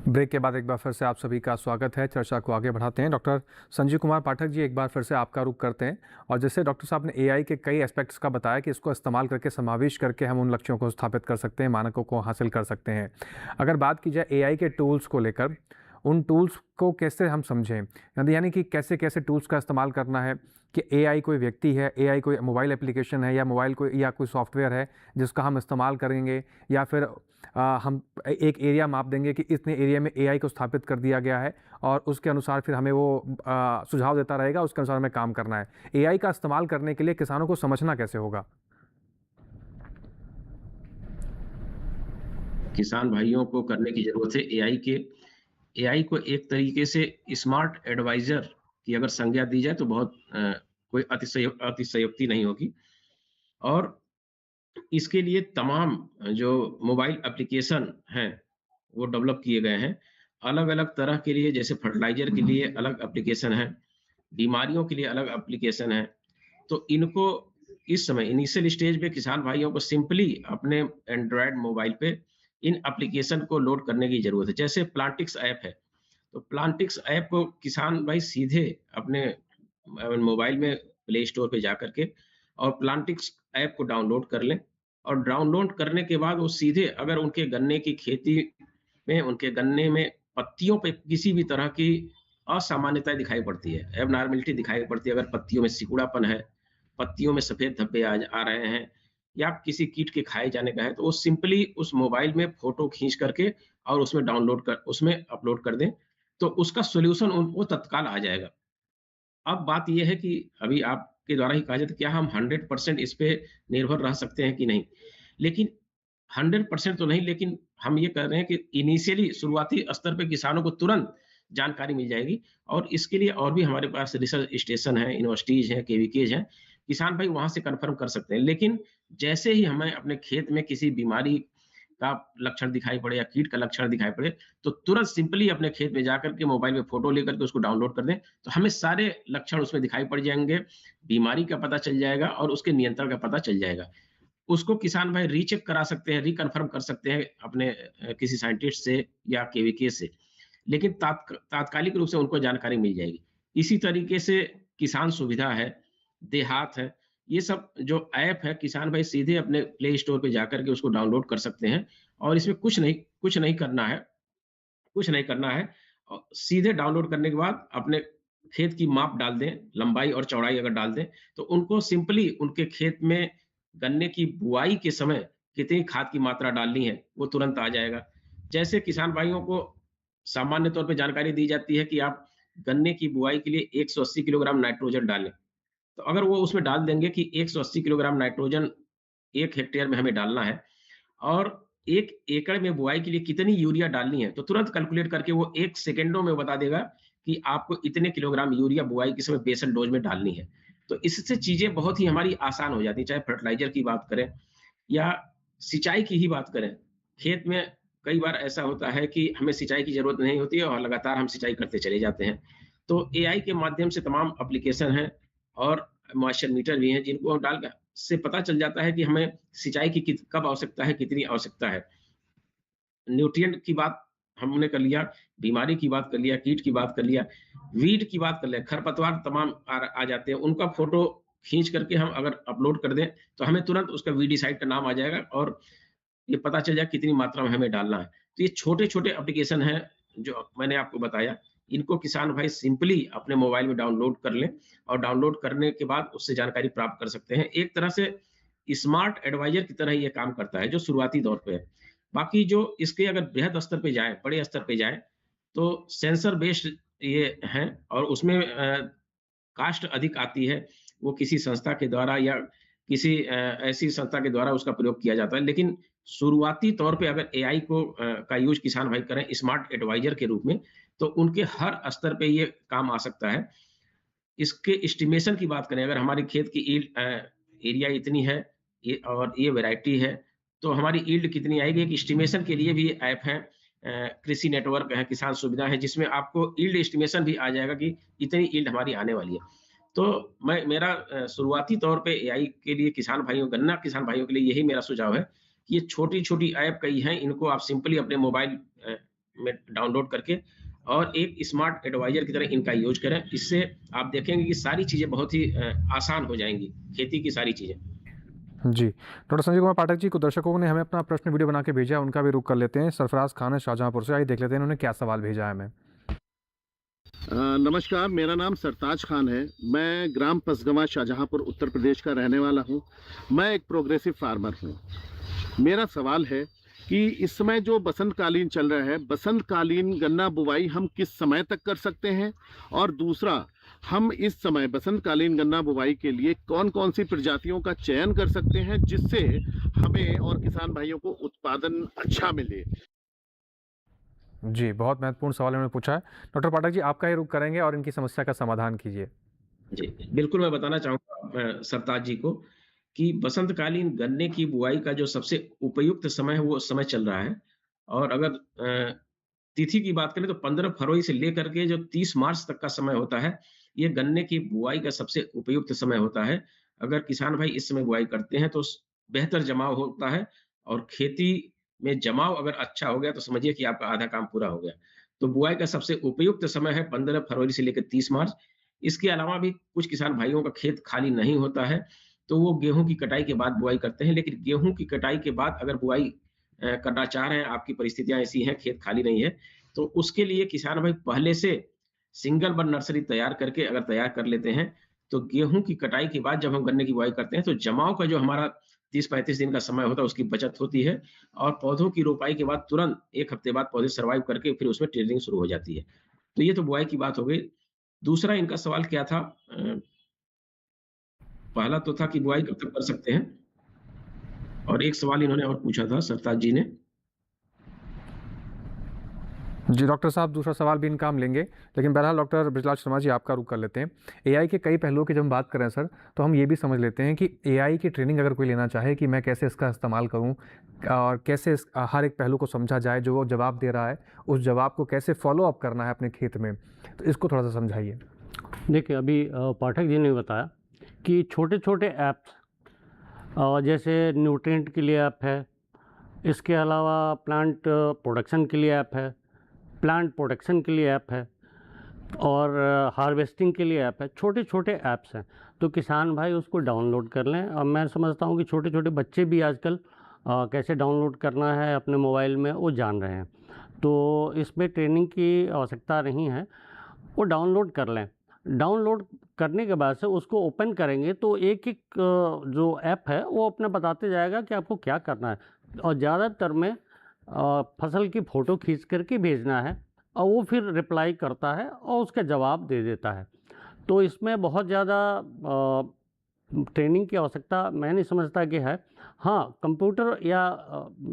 Speaker 2: ब्रेक के बाद एक बार फिर से आप सभी का स्वागत है। चर्चा को आगे बढ़ाते हैं। डॉक्टर संजीव कुमार पाठक जी, एक बार फिर से आपका रुख करते हैं। और जैसे डॉक्टर साहब ने एआई के कई एस्पेक्ट्स का बताया कि इसको इस्तेमाल करके समावेश करके हम उन लक्ष्यों को स्थापित कर सकते हैं, मानकों को हासिल कर सकते हैं। अगर बात की जाए एआई के टूल्स को लेकर, उन टूल्स को कैसे हम समझें, यानी कि कैसे कैसे टूल्स का इस्तेमाल करना है, कि एआई कोई व्यक्ति है, एआई कोई मोबाइल एप्लीकेशन है, या मोबाइल कोई या कोई सॉफ्टवेयर है जिसका हम इस्तेमाल करेंगे, या फिर हम एक एरिया माप देंगे कि इतने एरिया में एआई को स्थापित कर दिया गया है और उसके अनुसार फिर हमें वो सुझाव देता रहेगा, उसके अनुसार हमें काम करना है। एआई का इस्तेमाल करने के लिए किसानों को समझना कैसे होगा?
Speaker 4: किसान भाइयों को करने की जरूरत है एआई को एक तरीके से स्मार्ट एडवाइजर की अगर संज्ञा दी जाए तो बहुत कोई अतिशयोक्ति नहीं होगी। और इसके लिए तमाम जो मोबाइल एप्लीकेशन हैं वो डेवलप किए गए हैं अलग अलग तरह के लिए। जैसे फर्टिलाइजर के लिए अलग एप्लीकेशन है, बीमारियों के लिए अलग एप्लीकेशन है। तो इनको इस समय इनिशियल स्टेज पे किसान भाइयों को सिंपली अपने एंड्रॉयड मोबाइल पे इन एप्लीकेशन को लोड करने की जरूरत है। जैसे प्लांटिक्स ऐप है, तो प्लांटिक्स ऐप को किसान भाई सीधे अपने मोबाइल में प्ले स्टोर पे जा करके और प्लांटिक्स ऐप को डाउनलोड कर लें। और डाउनलोड करने के बाद वो सीधे अगर उनके गन्ने की खेती में, उनके गन्ने में पत्तियों पे किसी भी तरह की असामान्यता दिखाई पड़ती है, एबनॉर्मलिटी दिखाई पड़ती है, अगर पत्तियों में सिकुड़ापन है, पत्तियों में सफेद धब्बे आ रहे हैं, या किसी कीट के खाए जाने का है, तो वो सिंपली उस मोबाइल में फोटो खींच करके और उसमें अपलोड कर दें, तो उसका सॉल्यूशन उनको तत्काल आ जाएगा। अब बात ये है कि अभी आपके द्वारा ही कहा जाए तो क्या हम 100% इस पे निर्भर रह सकते हैं कि नहीं? लेकिन 100% तो नहीं, लेकिन हम ये कह रहे हैं कि इनिशियली शुरुआती स्तर पे किसानों को तुरंत जानकारी मिल जाएगी। और इसके लिए और भी हमारे पास रिसर्च स्टेशन है, यूनिवर्सिटीज हैं, केवीकेज हैं, किसान भाई वहां से कंफर्म कर सकते हैं। लेकिन जैसे ही हमें अपने खेत में किसी बीमारी का लक्षण दिखाई पड़े या कीट का लक्षण दिखाई पड़े, तो तुरंत सिंपली अपने खेत में जाकर के मोबाइल में फोटो लेकर के उसको डाउनलोड कर दें, तो हमें सारे लक्षण उसमें दिखाई पड़ जाएंगे, बीमारी का पता चल जाएगा और उसके नियंत्रण का पता चल जाएगा। उसको किसान भाई रीचेक करा सकते हैं, रिकन्फर्म कर सकते हैं अपने किसी साइंटिस्ट से या केवीके से, लेकिन तात्कालिक रूप से उनको जानकारी मिल जाएगी। इसी तरीके से किसान सुविधा है, देहात है, ये सब जो ऐप है किसान भाई सीधे अपने प्ले स्टोर पे जाकर के उसको डाउनलोड कर सकते हैं। और इसमें कुछ नहीं करना है। और सीधे डाउनलोड करने के बाद अपने खेत की माप डाल दें, लंबाई और चौड़ाई अगर डाल दें, तो उनको सिंपली उनके खेत में गन्ने की बुआई के समय कितनी खाद की मात्रा डालनी है वो तुरंत आ जाएगा। जैसे किसान भाइयों को सामान्य तौर पे जानकारी दी जाती है कि आप गन्ने की बुआई के लिए 180 किलोग्राम नाइट्रोजन डालें, तो अगर वो उसमें डाल देंगे कि 180 किलोग्राम नाइट्रोजन 1 हेक्टेयर में हमें डालना है और 1 एकड़ में बुआई के लिए कितनी यूरिया डालनी है, तो तुरंत कैलकुलेट करके वो 1 सेकंडों में बता देगा कि आपको इतने किलोग्राम यूरिया बुआई के समय बेसल डोज में डालनी है। तो इससे चीजें बहुत ही हमारी आसान हो जाती है, चाहे फर्टिलाइजर की बात करें या सिंचाई की ही बात करें। खेत में कई बार ऐसा होता है कि हमें सिंचाई की जरूरत नहीं होती है और लगातार हम सिंचाई करते चले जाते हैं। तो एआई के माध्यम से तमाम एप्लीकेशन हैं और मॉइस्चर मीटर भी हैं, जिनको हम डाल से पता चल जाता है कि हमें सिंचाई की कब आवश्यकता है, कितनी आवश्यकता है। न्यूट्रिएंट की बात हमने कर लिया, बीमारी की बात कर लिया, कीट की बात कर लिया, वीड की बात कर लिया, खरपतवार तमाम आ जाते हैं, उनका फोटो खींच करके हम अगर अपलोड कर दें तो हमें तुरंत उसका वीडिसाइड का नाम आ जाएगा और ये पता चल जाए कितनी मात्रा में हमें डालना है। तो ये छोटे-छोटे एप्लीकेशन हैं जो मैंने आपको बताया, इनको किसान भाई सिंपली अपने मोबाइल में डाउनलोड कर लें और डाउनलोड करने के बाद उससे जानकारी प्राप्त कर सकते हैं। एक तरह से स्मार्ट एडवाइजर की तरह ये काम करता है जो शुरुआती दौर पे है। बाकी जो इसके अगर बृहद स्तर पे जाए, बड़े स्तर पे जाए, तो सेंसर बेस्ड ये हैं और उसमें कास्ट अधिक आती है। वो किसी संस्था के द्वारा या किसी ऐसी संस्था के द्वारा उसका प्रयोग किया जाता है। लेकिन शुरुआती तौर पे अगर एआई का यूज किसान भाई करें स्मार्ट एडवाइजर के रूप में, तो उनके हर स्तर पे ये काम आ सकता है। इसके एस्टिमेशन की बात करें, अगर हमारे खेत की एरिया इतनी है और ये वैरायटी है, तो हमारी ईल्ड कितनी आएगी, एक एस्टिमेशन के लिए भी ऐप है, कृषि नेटवर्क है, किसान सुविधा है, जिसमें आपको ईल्ड एस्टिमेशन भी आ जाएगा कि इतनी ईल्ड हमारी आने वाली है। तो मेरा शुरुआती तौर पे एआई के लिए गन्ना किसान भाइयों के लिए यही मेरा सुझाव है कि ये छोटी-छोटी ऐप कई हैं, इनको आप सिंपली अपने मोबाइल में डाउनलोड करके और एक स्मार्ट एडवाइजर की तरह इनका यूज करें। इससे आप देखेंगे कि सारी चीज़ें बहुत ही आसान हो जाएँगी, खेती की सारी चीज़ें।
Speaker 2: जी, डॉक्टर संजय कुमार पाठक जी, को दर्शकों ने हमें अपना प्रश्न वीडियो बना के भेजा है, उनका भी रुख कर लेते हैं। सरफराज खान है शाहजहाँपुर से, आइए देख लेते हैं इन्होंने क्या सवाल भेजा है हमें।
Speaker 8: नमस्कार, मेरा नाम सरताज खान है। मैं ग्राम पसगवां शाहजहाँपुर उत्तर प्रदेश का रहने वाला हूँ। मैं एक प्रोग्रेसिव फार्मर हूँ। मेरा सवाल है कि इस समय जो बसंतकालीन चल रहा है, बसंतकालीन गन्ना बुवाई हम किस समय तक कर सकते हैं? और दूसरा, हम इस समय बसंतकालीन गन्ना बुवाई के लिए कौन कौन सी प्रजातियों का चयन कर सकते हैं जिससे हमें और किसान भाइयों को उत्पादन अच्छा मिले?
Speaker 2: जी, बहुत महत्वपूर्ण सवाल इन्होंने पूछा है। डॉक्टर पाठक जी, आपका ही रुख करेंगे और इनकी समस्या का समाधान कीजिए।
Speaker 4: जी, बिल्कुल मैं बताना चाहूँगा सरताज जी को कि बसंतकालीन गन्ने की बुआई का जो सबसे उपयुक्त समय है, वो समय चल रहा है। और अगर तिथि की बात करें तो 15 फरवरी से लेकर के जो 30 मार्च तक का समय होता है, ये गन्ने की बुआई का सबसे उपयुक्त समय होता है। अगर किसान भाई इस समय बुआई करते हैं तो बेहतर जमाव होता है और खेती में जमाव अगर अच्छा हो गया तो समझिए कि आपका आधा काम पूरा हो गया। तो बुआई का सबसे उपयुक्त समय है 15 फरवरी से लेकर 30 मार्च। इसके अलावा भी कुछ किसान भाइयों का खेत खाली नहीं होता है, तो वो गेहूँ की कटाई के बाद बुआई करते हैं। लेकिन गेहूँ की कटाई के बाद अगर बुआई करना चाह रहे हैं, आपकी परिस्थितियाँ ऐसी हैं, खेत खाली नहीं है, तो उसके लिए किसान भाई पहले से सिंगल बड नर्सरी तैयार करके अगर तैयार कर लेते हैं, तो गेहूँ की कटाई के बाद जब हम गन्ने की बुआई करते हैं, तो जमाव का जो हमारा 30-35 दिन का समय होता है, उसकी बचत होती है और पौधों की रोपाई के बाद तुरंत 1 हफ्ते बाद पौधे सर्वाइव करके फिर उसमें ट्रेनिंग शुरू हो जाती है। तो ये तो बुआई की बात हो गई। दूसरा इनका सवाल क्या था? पहला तो था कि बुआई कब तक कर सकते हैं? और एक सवाल इन्होंने और पूछा था सरताज जी ने।
Speaker 2: जी, डॉक्टर साहब, दूसरा सवाल भी इनका हम लेंगे, लेकिन बहरहाल डॉक्टर बृजलाल शर्मा जी, आपका रुख कर लेते हैं। एआई के कई पहलुओं की जब हम बात कर रहे हैं सर, तो हम ये भी समझ लेते हैं कि एआई की ट्रेनिंग अगर कोई लेना चाहे कि मैं कैसे इसका इस्तेमाल करूँ और कैसे हर एक पहलू को समझा जाए, जो वो जवाब दे रहा है, उस जवाब को कैसे फॉलो अप करना है अपने खेत में, तो इसको थोड़ा सा समझाइए।
Speaker 3: देखिए, अभी पाठक जी ने बताया कि छोटे-छोटे ऐप्स जैसे न्यूट्रिएंट के लिए ऐप है, इसके अलावा प्लांट प्रोडक्शन के लिए ऐप है, प्लांट प्रोटेक्शन के लिए ऐप है और हार्वेस्टिंग के लिए ऐप है। छोटे-छोटे ऐप्स हैं, तो किसान भाई उसको डाउनलोड कर लें। और मैं समझता हूँ कि छोटे-छोटे बच्चे भी आजकल कैसे डाउनलोड करना है अपने मोबाइल में, वो जान रहे हैं। तो इसमें ट्रेनिंग की आवश्यकता नहीं है, वो डाउनलोड कर लें। डाउनलोड करने के बाद से उसको ओपन करेंगे तो एक-एक जो ऐप है वो अपना बताते जाएगा कि आपको क्या करना है। और ज़्यादातर में फसल की फ़ोटो खींच कर के भेजना है और वो फिर रिप्लाई करता है और उसका जवाब दे देता है। तो इसमें बहुत ज़्यादा ट्रेनिंग की आवश्यकता मैं नहीं समझता कि है। हाँ, कंप्यूटर या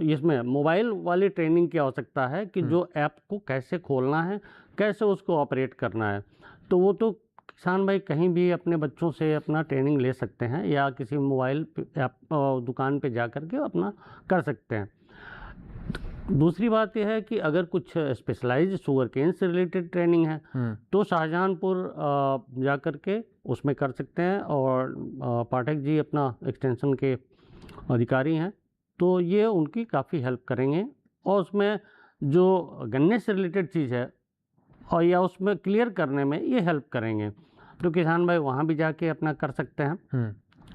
Speaker 3: इसमें मोबाइल वाली ट्रेनिंग की आवश्यकता है कि जो ऐप को कैसे खोलना है, कैसे उसको ऑपरेट करना है। तो वो तो किसान भाई कहीं भी अपने बच्चों से अपना ट्रेनिंग ले सकते हैं या किसी मोबाइल ऐप दुकान पे जा कर के अपना कर सकते हैं। दूसरी बात यह है कि अगर कुछ स्पेशलाइज्ड शुगरकेन से रिलेटेड ट्रेनिंग है तो शाहजहानपुर जा कर के उसमें कर सकते हैं। और पाठक जी अपना एक्सटेंशन के अधिकारी हैं, तो ये उनकी काफ़ी हेल्प करेंगे और उसमें जो गन्ने से रिलेटेड चीज़ है और या उसमें क्लियर करने में ये हेल्प करेंगे। तो किसान भाई वहाँ भी जाके अपना कर सकते हैं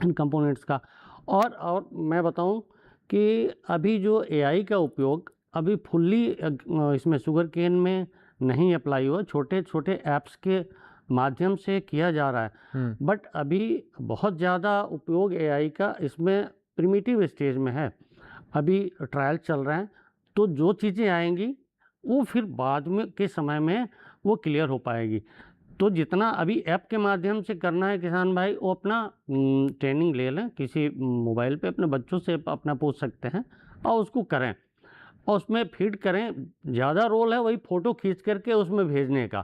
Speaker 3: इन कंपोनेंट्स का। और मैं बताऊं कि अभी जो एआई का उपयोग अभी फुल्ली इसमें शुगर केन में नहीं अप्लाई हुआ, छोटे छोटे ऐप्स के माध्यम से किया जा रहा है। बट अभी बहुत ज़्यादा उपयोग एआई का इसमें प्रिमिटिव स्टेज में है, अभी ट्रायल चल रहे हैं। तो जो चीज़ें आएंगी वो फिर बाद में के समय में वो क्लियर हो पाएगी। तो जितना अभी ऐप के माध्यम से करना है किसान भाई, वो अपना ट्रेनिंग ले लें, किसी मोबाइल पे अपने बच्चों से अपना पूछ सकते हैं और उसको करें और उसमें फीड करें। ज़्यादा रोल है वही फ़ोटो खींच करके उसमें भेजने का।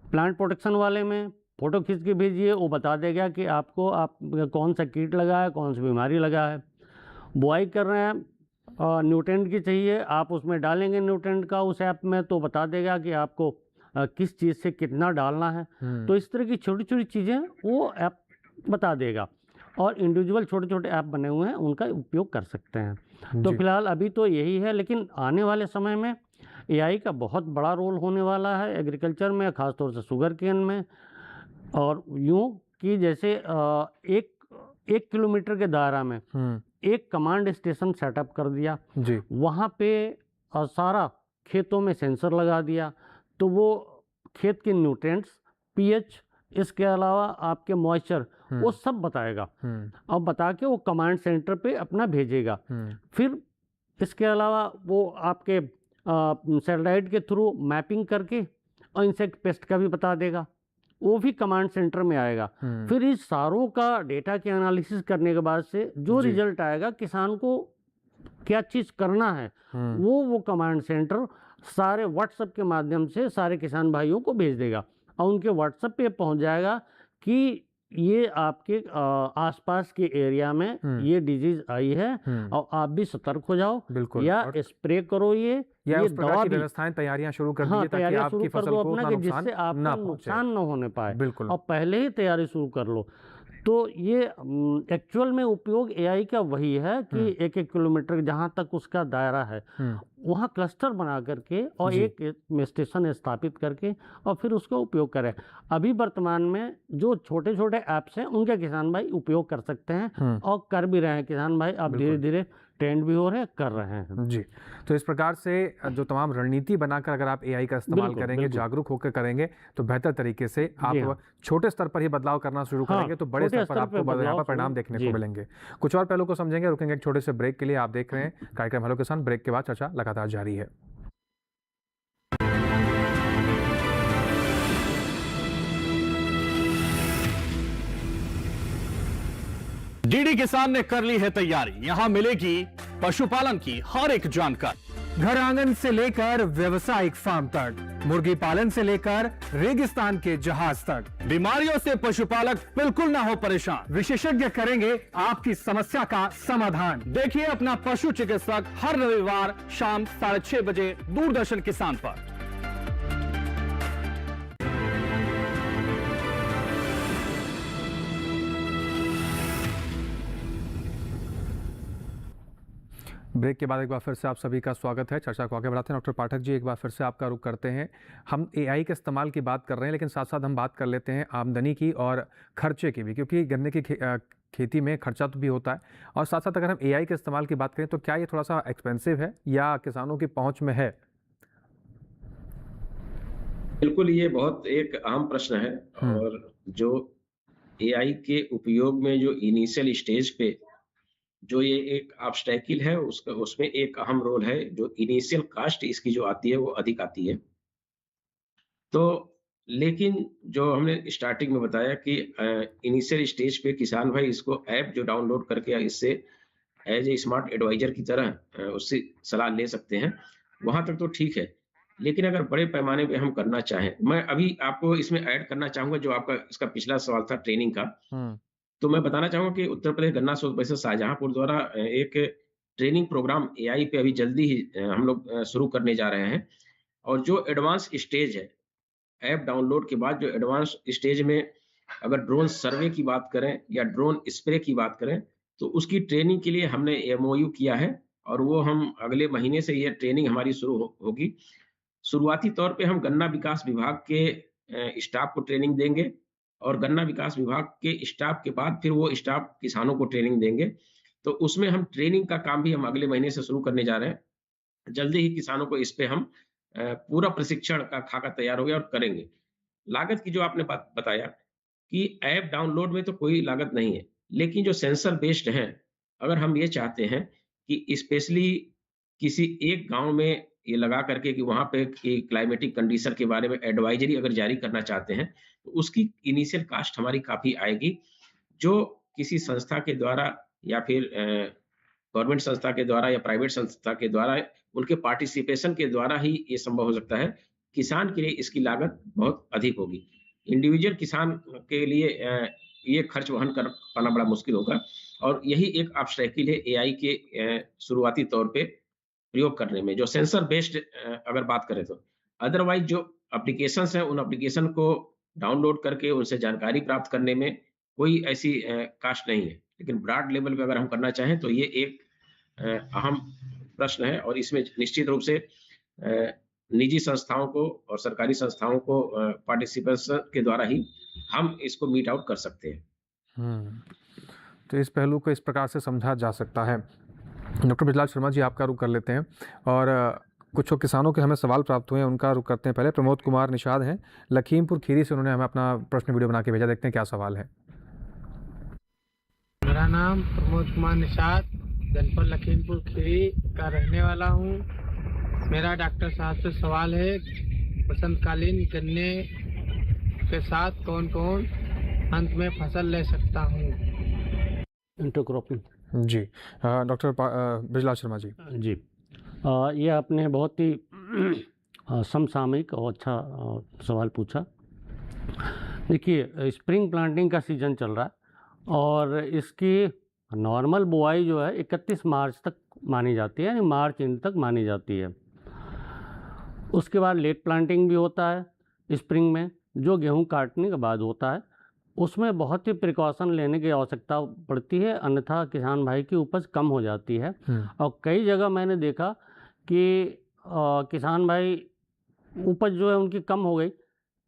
Speaker 3: प्लांट प्रोटेक्शन वाले में फ़ोटो खींच के भेजिए, वो बता देगा कि आपको आप कौन सा कीट लगा है, कौन सी बीमारी लगा है। बुआई कर रहे हैं, न्यूट्रिएंट की चाहिए, आप उसमें डालेंगे न्यूट्रिएंट का उस ऐप में, तो बता देगा कि आपको किस चीज़ से कितना डालना है। तो इस तरह की छोटी छोटी चीज़ें वो ऐप बता देगा और इंडिविजुअल छोटे छोटे ऐप बने हुए हैं, उनका उपयोग कर सकते हैं। तो फिलहाल अभी तो यही है, लेकिन आने वाले समय में एआई का बहुत बड़ा रोल होने वाला है एग्रीकल्चर में, ख़ासतौर से शुगर केन में। और यूँ कि जैसे एक 1 किलोमीटर के दायरा में एक कमांड स्टेशन सेटअप कर दिया,
Speaker 2: जी।
Speaker 3: वहाँ पे सारा खेतों में सेंसर लगा दिया, तो वो खेत के न्यूट्रिएंट्स, पीएच, इसके अलावा आपके मॉइस्चर, वो सब बताएगा और बता के वो कमांड सेंटर पे अपना भेजेगा। फिर इसके अलावा वो आपके सैटेलाइट के थ्रू मैपिंग करके और इंसेक्ट पेस्ट का भी बता देगा, वो भी कमांड सेंटर में आएगा। फिर इस सारों का डेटा के एनालिसिस करने के बाद से जो
Speaker 2: जी।
Speaker 3: रिजल्ट आएगा, किसान को क्या चीज़ करना है, वो कमांड सेंटर सारे व्हाट्सएप के माध्यम से सारे किसान भाइयों को भेज देगा और उनके व्हाट्सएप पे पहुंच जाएगा कि ये आपके आसपास के एरिया में ये डिजीज आई है और आप भी सतर्क हो जाओ,
Speaker 2: बिल्कुल।
Speaker 3: या
Speaker 2: और
Speaker 3: स्प्रे करो
Speaker 2: या
Speaker 3: ये
Speaker 2: उस प्रकार
Speaker 3: दवा
Speaker 2: की
Speaker 3: भी।
Speaker 2: व्यवस्थाएं, तैयारियां शुरू कर
Speaker 3: हाँ,
Speaker 2: दीजिए ताकि
Speaker 3: तैयारियां शुरू
Speaker 2: आपकी
Speaker 3: कर
Speaker 2: फसल
Speaker 3: दो
Speaker 2: को
Speaker 3: अपना
Speaker 2: उतना
Speaker 3: कि
Speaker 2: नुकसान
Speaker 3: जिससे आपको
Speaker 2: ना पहुंचे।
Speaker 3: नुकसान न होने पाए,
Speaker 2: बिल्कुल।
Speaker 3: और पहले ही तैयारी शुरू कर लो। तो ये एक्चुअल में उपयोग एआई का वही है कि 1-1 किलोमीटर जहाँ तक उसका दायरा है, वहाँ क्लस्टर बना करके और
Speaker 2: जी।
Speaker 3: एक स्टेशन स्थापित करके और फिर उसका उपयोग करें। अभी वर्तमान में जो छोटे छोटे ऐप्स हैं उनके किसान भाई उपयोग कर सकते हैं और कर भी रहे हैं किसान भाई, अब धीरे धीरे ट्रेंड भी हो रहे हैं, कर रहे हैं।
Speaker 2: जी। तो इस प्रकार से जो तमाम रणनीति बनाकर अगर आप एआई का इस्तेमाल
Speaker 3: बिल्कुल,
Speaker 2: करेंगे,
Speaker 3: बिल्कुल।
Speaker 2: जागरूक होकर करेंगे, तो बेहतर तरीके से
Speaker 3: जी
Speaker 2: आप
Speaker 3: हाँ।
Speaker 2: छोटे स्तर पर ही बदलाव करना शुरू
Speaker 3: हाँ,
Speaker 2: करेंगे तो बड़े
Speaker 3: छोटे
Speaker 2: स्तर पर
Speaker 3: स्तर
Speaker 2: आपको
Speaker 3: पे
Speaker 2: यहाँ
Speaker 3: बदलाव
Speaker 2: पर परिणाम
Speaker 3: शुरू-
Speaker 2: देखने
Speaker 3: जी।
Speaker 2: को मिलेंगे। कुछ और पहलू को समझेंगे, रुकेंगे एक छोटे से ब्रेक के लिए। आप देख रहे हैं कार्यक्रम हेलो किसान। ब्रेक के बाद चर्चा लगातार जारी है।
Speaker 9: डीडी किसान ने कर ली है तैयारी, यहां मिलेगी पशुपालन की हर एक जानकारी।
Speaker 10: घर आंगन से लेकर व्यवसायिक फार्म तक, मुर्गी पालन से लेकर रेगिस्तान के जहाज तक,
Speaker 9: बीमारियों से पशुपालक बिल्कुल ना हो परेशान।
Speaker 10: विशेषज्ञ करेंगे आपकी समस्या का समाधान।
Speaker 9: देखिए अपना पशु चिकित्सक हर रविवार शाम 6:30 बजे दूरदर्शन किसान पर।
Speaker 2: ब्रेक के बाद एक बार फिर से आप सभी का स्वागत है। चर्चा को आगे बढ़ाते हैं। डॉक्टर पाठक जी, एक बार फिर से आपका रुख करते हैं। हम एआई के इस्तेमाल की बात कर रहे हैं, लेकिन साथ साथ हम बात कर लेते हैं आमदनी की और खर्चे की भी, क्योंकि गन्ने की खेती में खर्चा तो भी होता है। और साथ साथ अगर हम एआई के इस्तेमाल की बात करें तो क्या ये थोड़ा सा एक्सपेंसिव है या किसानों की पहुँच में है?
Speaker 4: बिल्कुल, ये बहुत एक अहम प्रश्न है। और जो एआई के उपयोग में जो इनिशियल स्टेज पे जो ये एक ऑब्स्टैकल है, उसका उसमें एक अहम रोल है। जो इनिशियल कास्ट इसकी जो आती है वो अधिक आती है। तो लेकिन जो हमने स्टार्टिंग में बताया कि इनिशियल स्टेज पे किसान भाई इसको ऐप जो डाउनलोड करके इससे एज ए स्मार्ट एडवाइजर की तरह उससे सलाह ले सकते हैं, वहां तक तो ठीक है। लेकिन अगर बड़े पैमाने पे हम करना चाहें, मैं अभी आपको इसमें ऐड करना चाहूंगा जो आपका इसका पिछला सवाल था ट्रेनिंग का। तो मैं बताना चाहूंगा कि उत्तर प्रदेश गन्ना शोध परिषद शाहजहांपुर द्वारा एक ट्रेनिंग प्रोग्राम एआई पे अभी जल्दी ही हम लोग शुरू करने जा रहे हैं। और जो एडवांस स्टेज है, ऐप डाउनलोड के बाद जो एडवांस स्टेज में अगर ड्रोन सर्वे की बात करें या ड्रोन स्प्रे की बात करें, तो उसकी ट्रेनिंग के लिए हमने एमओयू किया है और वो हम अगले महीने से ये ट्रेनिंग हमारी शुरू होगी। शुरुआती तौर पे हम गन्ना विकास विभाग के स्टाफ को ट्रेनिंग देंगे और गन्ना विकास विभाग के स्टाफ के बाद फिर वो स्टाफ किसानों को ट्रेनिंग देंगे। तो उसमें हम ट्रेनिंग का काम भी हम अगले महीने से शुरू करने जा रहे हैं। जल्दी ही किसानों को इस पे हम पूरा प्रशिक्षण का खाका तैयार हो गया और करेंगे। लागत की जो आपने बात बताया कि ऐप डाउनलोड में तो कोई लागत नहीं है, लेकिन जो सेंसर बेस्ड हैं, अगर हम ये चाहते हैं कि स्पेशली किसी एक गांव में ये लगा करके कि वहां पे क्लाइमेटिक कंडीशन के बारे में एडवाइजरी अगर जारी करना चाहते हैं, तो उसकी इनिशियल कास्ट हमारी काफी आएगी, जो किसी संस्था के द्वारा या फिर गवर्नमेंट संस्था के द्वारा या प्राइवेट संस्था के द्वारा उनके पार्टिसिपेशन के द्वारा ही ये संभव हो सकता है। किसान के लिए इसकी लागत बहुत अधिक होगी। इंडिविजुअल किसान के लिए ये खर्च वहन कर पाना बड़ा मुश्किल होगा और यही एक ऑब्स्टैकल है एआई के शुरुआती तौर पे प्रयोग करने में। जो सेंसर बेस्ड अगर बात करें तो अदरवाइज जो एप्लीकेशंस हैं, उन एप्लीकेशन को डाउनलोड करके उनसे जानकारी प्राप्त करने में कोई ऐसी कास्ट नहीं है। लेकिन ब्रॉड लेवल पे अगर हम करना चाहें तो ये एक अहम प्रश्न है और इसमें निश्चित रूप से निजी संस्थाओं को और सरकारी संस्थाओं को पार्टिसिपेशन के द्वारा ही हम इसको मीट आउट कर सकते हैं।
Speaker 2: तो इस पहलू को इस प्रकार से समझा जा सकता है। डॉक्टर बृजलाल शर्मा जी, आपका रुख कर लेते हैं और कुछ किसानों के हमें सवाल प्राप्त हुए हैं, उनका रुख करते हैं। पहले प्रमोद कुमार निषाद हैं लखीमपुर खीरी से, उन्होंने हमें अपना प्रश्न वीडियो बना के भेजा। देखते हैं क्या सवाल है।
Speaker 11: मेरा नाम प्रमोद कुमार निषाद, जनपद लखीमपुर खीरी का रहने वाला हूँ। मेरा डॉक्टर साहब से सवाल है, बसंतकालीन गन्ने के साथ कौन कौन अंत में फसल ले सकता हूँ?
Speaker 3: इंटरक्रॉपिंग।
Speaker 2: जी डॉक्टर बृजलाल शर्मा जी।
Speaker 3: जी ये आपने बहुत ही समसामयिक और अच्छा सवाल पूछा। देखिए, स्प्रिंग प्लांटिंग का सीज़न चल रहा है और इसकी नॉर्मल बुआई जो है 31 मार्च तक मानी जाती है, यानी मार्च एंड तक मानी जाती है। उसके बाद लेट प्लांटिंग भी होता है स्प्रिंग में, जो गेहूं काटने के बाद होता है। उसमें बहुत ही प्रिकॉशन लेने की आवश्यकता पड़ती है, अन्यथा किसान भाई की उपज कम हो जाती है। और कई जगह मैंने देखा कि किसान भाई उपज जो है उनकी कम हो गई,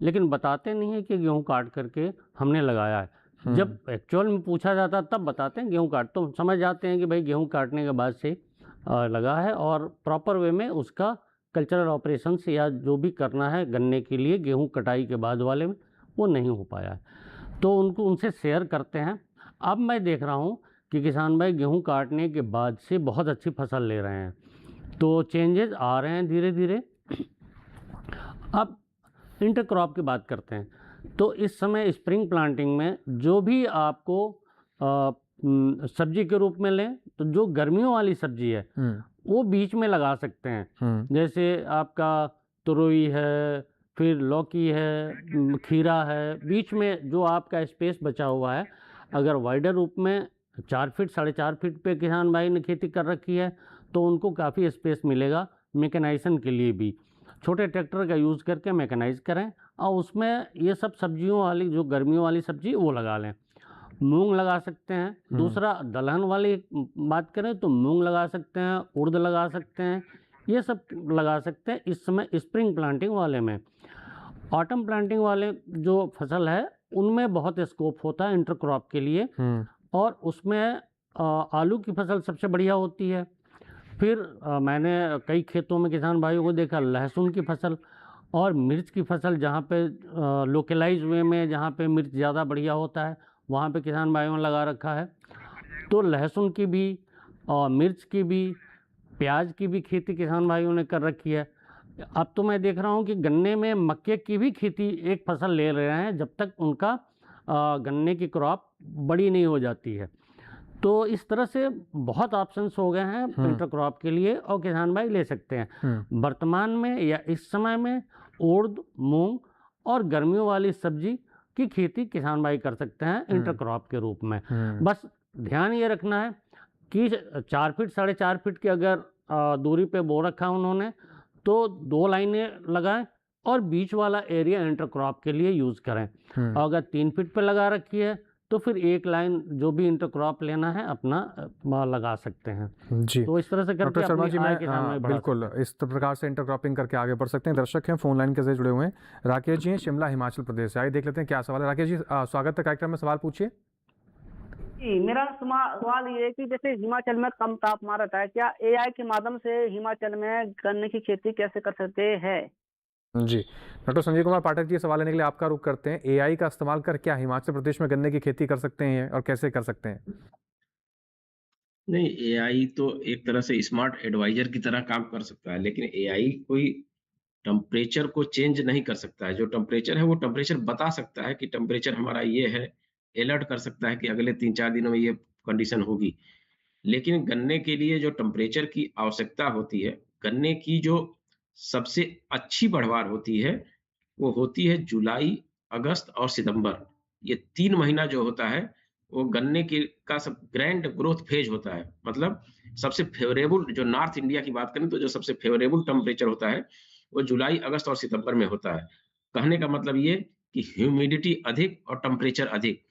Speaker 3: लेकिन बताते नहीं है कि गेहूं काट करके हमने लगाया है। जब एक्चुअल में पूछा जाता तब बताते हैं गेहूं काट, तो समझ जाते हैं कि भाई गेहूं काटने के बाद से लगा है, और प्रॉपर वे में उसका कल्चरल ऑपरेशंस या जो भी करना है गन्ने के लिए गेहूं कटाई के बाद वाले में, वो नहीं हो पाया है। तो उनसे शेयर करते हैं। अब मैं देख रहा हूँ कि किसान भाई गेहूं काटने के बाद से बहुत अच्छी फसल ले रहे हैं, तो चेंजेस आ रहे हैं धीरे धीरे। अब इंटरक्रॉप की बात करते हैं, तो इस समय स्प्रिंग प्लांटिंग में जो भी आपको सब्जी के रूप में लें, तो जो गर्मियों वाली सब्जी है वो बीच में लगा सकते हैं। जैसे आपका तुरई है, फिर लौकी है, खीरा है, बीच में जो आपका स्पेस बचा हुआ है, अगर वाइडर रूप में 4 फीट 4.5 फीट पे किसान भाई ने खेती कर रखी है, तो उनको काफ़ी स्पेस मिलेगा मैकेनाइजेशन के लिए भी। छोटे ट्रैक्टर का यूज़ करके मैकेनाइज करें और उसमें ये सब सब्जियों वाली, जो गर्मियों वाली सब्जी, वो लगा लें। मूंग लगा सकते हैं। दूसरा, दलहन वाली बात करें तो मूंग लगा सकते हैं, उड़द लगा सकते हैं, ये सब लगा सकते हैं इस समय स्प्रिंग प्लांटिंग वाले में। ऑटम प्लांटिंग वाले जो फसल है उनमें बहुत स्कोप होता है इंटरक्रॉप के लिए, और उसमें आलू की फसल सबसे बढ़िया होती है। फिर मैंने कई खेतों में किसान भाइयों को देखा लहसुन की फसल और मिर्च की फसल, जहाँ पे लोकलाइज वे में जहाँ पे मिर्च ज़्यादा बढ़िया होता है वहाँ पे किसान भाइयों ने लगा रखा है। तो लहसुन की भी और मिर्च की भी, प्याज की भी खेती किसान भाइयों ने कर रखी है। अब तो मैं देख रहा हूँ कि गन्ने में मक्के की भी खेती एक फसल ले रहे हैं, जब तक उनका गन्ने की क्रॉप बड़ी नहीं हो जाती है। तो इस तरह से बहुत ऑप्शंस हो गए हैं इंटरक्रॉप के लिए, और किसान भाई ले सकते हैं। वर्तमान में या इस समय में उड़द, मूंग और गर्मियों वाली सब्जी की खेती किसान भाई कर सकते हैं इंटरक्रॉप के रूप में। बस ध्यान ये रखना है कि 4 फीट 4.5 फीट की अगर दूरी पे बो रखा है उन्होंने, तो 2 लाइनें लगाएं और बीच वाला एरिया इंटरक्रॉप के लिए यूज़ करें। और अगर 3 फीट पे लगा रखी है तो फिर 1 लाइन जो भी इंटरक्रॉप लेना है अपना लगा सकते हैं।
Speaker 2: जी,
Speaker 3: तो इस तरह से करके
Speaker 2: शर्मा जी,
Speaker 3: आय के सामने बढ़ा
Speaker 2: बिल्कुल इस प्रकार से इंटरक्रॉपिंग करके आगे बढ़ सकते हैं। दर्शक हैं फोन लाइन के जरिए जुड़े हुए हैं। राकेश जी हैं शिमला हिमाचल प्रदेश से, आइए देख लेते हैं क्या सवाल है। राकेश जी, स्वागत है कार्यक्रम में, सवाल पूछिए।
Speaker 12: जी, मेरा सवाल ये है कि जैसे हिमाचल में कम तापमान रहता है, क्या एआई के माध्यम से हिमाचल में गन्ने की खेती कैसे कर सकते हैं?
Speaker 2: जी, डॉक्टर संजय कुमार पाठक जी, सवाल लेने के लिए आपका रुख करते हैं। एआई का इस्तेमाल कर क्या हिमाचल प्रदेश में गन्ने की खेती कर सकते हैं और कैसे कर सकते हैं?
Speaker 4: नहीं, एआई तो एक तरह से स्मार्ट एडवाइजर की तरह काम कर सकता है, लेकिन एआई कोई टेम्परेचर को चेंज नहीं कर सकता है। जो टेम्परेचर है वो टेम्परेचर बता सकता है कि टेम्परेचर हमारा ये है, अलर्ट कर सकता है कि अगले 3-4 दिनों में ये कंडीशन होगी। लेकिन गन्ने के लिए जो टेम्परेचर की आवश्यकता होती है, गन्ने की जो सबसे अच्छी बढ़वार होती है वो होती है जुलाई, अगस्त और सितंबर। ये 3 महीना जो होता है वो गन्ने का सब ग्रैंड ग्रोथ फेज होता है। मतलब सबसे फेवरेबल, जो नॉर्थ इंडिया की बात करें तो जो सबसे फेवरेबल टेम्परेचर होता है वो जुलाई, अगस्त और सितंबर में होता है। कहने का मतलब ये कि ह्यूमिडिटी अधिक और टेम्परेचर अधिक,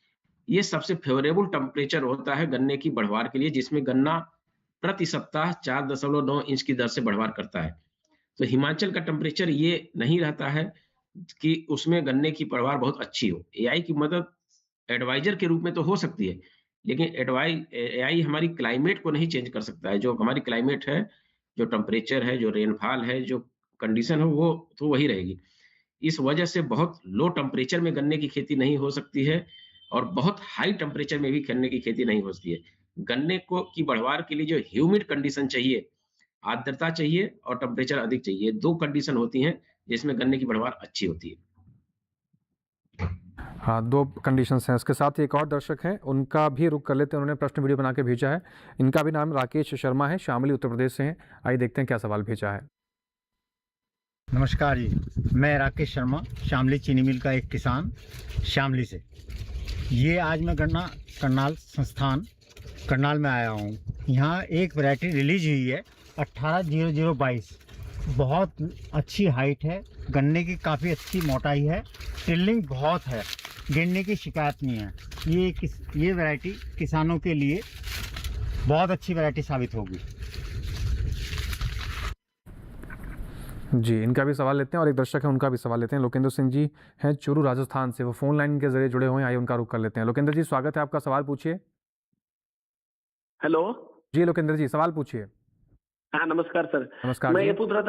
Speaker 4: ये सबसे फेवरेबल टेम्परेचर होता है गन्ने की बढ़वार के लिए, जिसमें गन्ना प्रति सप्ताह 4.9 इंच की दर से बढ़वार करता है। तो हिमाचल का टेम्परेचर ये नहीं रहता है कि उसमें गन्ने की पैदावार बहुत अच्छी हो। एआई की मदद एडवाइजर के रूप में तो हो सकती है, लेकिन एआई हमारी क्लाइमेट को नहीं चेंज कर सकता है। जो हमारी क्लाइमेट है, जो टेम्परेचर है, जो रेनफॉल है, जो कंडीशन है, वो तो वही रहेगी। इस वजह से बहुत लो टेम्परेचर में गन्ने की खेती नहीं हो सकती है और बहुत हाई टेम्परेचर में भी गन्ने की खेती नहीं हो सकती है। गन्ने को की बढ़वार के लिए जो ह्यूमिड कंडीशन चाहिए, आर्द्रता चाहिए और टेम्परेचर अधिक चाहिए, 2 कंडीशन होती हैं जिसमें गन्ने की बढ़वार अच्छी होती है।
Speaker 2: हाँ, 2 कंडीशंस हैं। उसके साथ ही एक और दर्शक हैं, उनका भी रुख कर लेते हैं। उन्होंने प्रश्न वीडियो बना के भेजा है। इनका भी नाम राकेश शर्मा है, शामली उत्तर प्रदेश से हैं। आइए देखते हैं क्या सवाल भेजा है।
Speaker 13: नमस्कार जी, मैं राकेश शर्मा, शामली चीनी मिल का एक किसान, शामली से। ये आज मैं गन्ना करनाल संस्थान करनाल में आया हूँ। यहाँ एक वैरायटी रिलीज हुई है 180022, बहुत अच्छी हाइट है, गन्ने की काफ़ी अच्छी मोटाई है, टिल्लिंग बहुत है, गिरने की शिकायत नहीं है। ये वैरायटी किसानों के लिए बहुत अच्छी वैरायटी साबित होगी।
Speaker 2: जी, इनका भी सवाल लेते हैं और एक दर्शक है, उनका भी सवाल लेते हैं। लोकेंद्र सिंह जी हैं चूरू राजस्थान से, वो फ़ोन लाइन के जरिए जुड़े हुए हैं। आइए उनका रुख कर लेते हैं। लोकेंद्र जी, स्वागत है आपका, सवाल पूछिए।
Speaker 14: हेलो
Speaker 2: जी लोकेंद्र जी, सवाल पूछिए।
Speaker 14: हाँ नमस्कार सर।
Speaker 2: नमस्कार
Speaker 14: मैं
Speaker 2: जी।
Speaker 14: ये पूछ रहा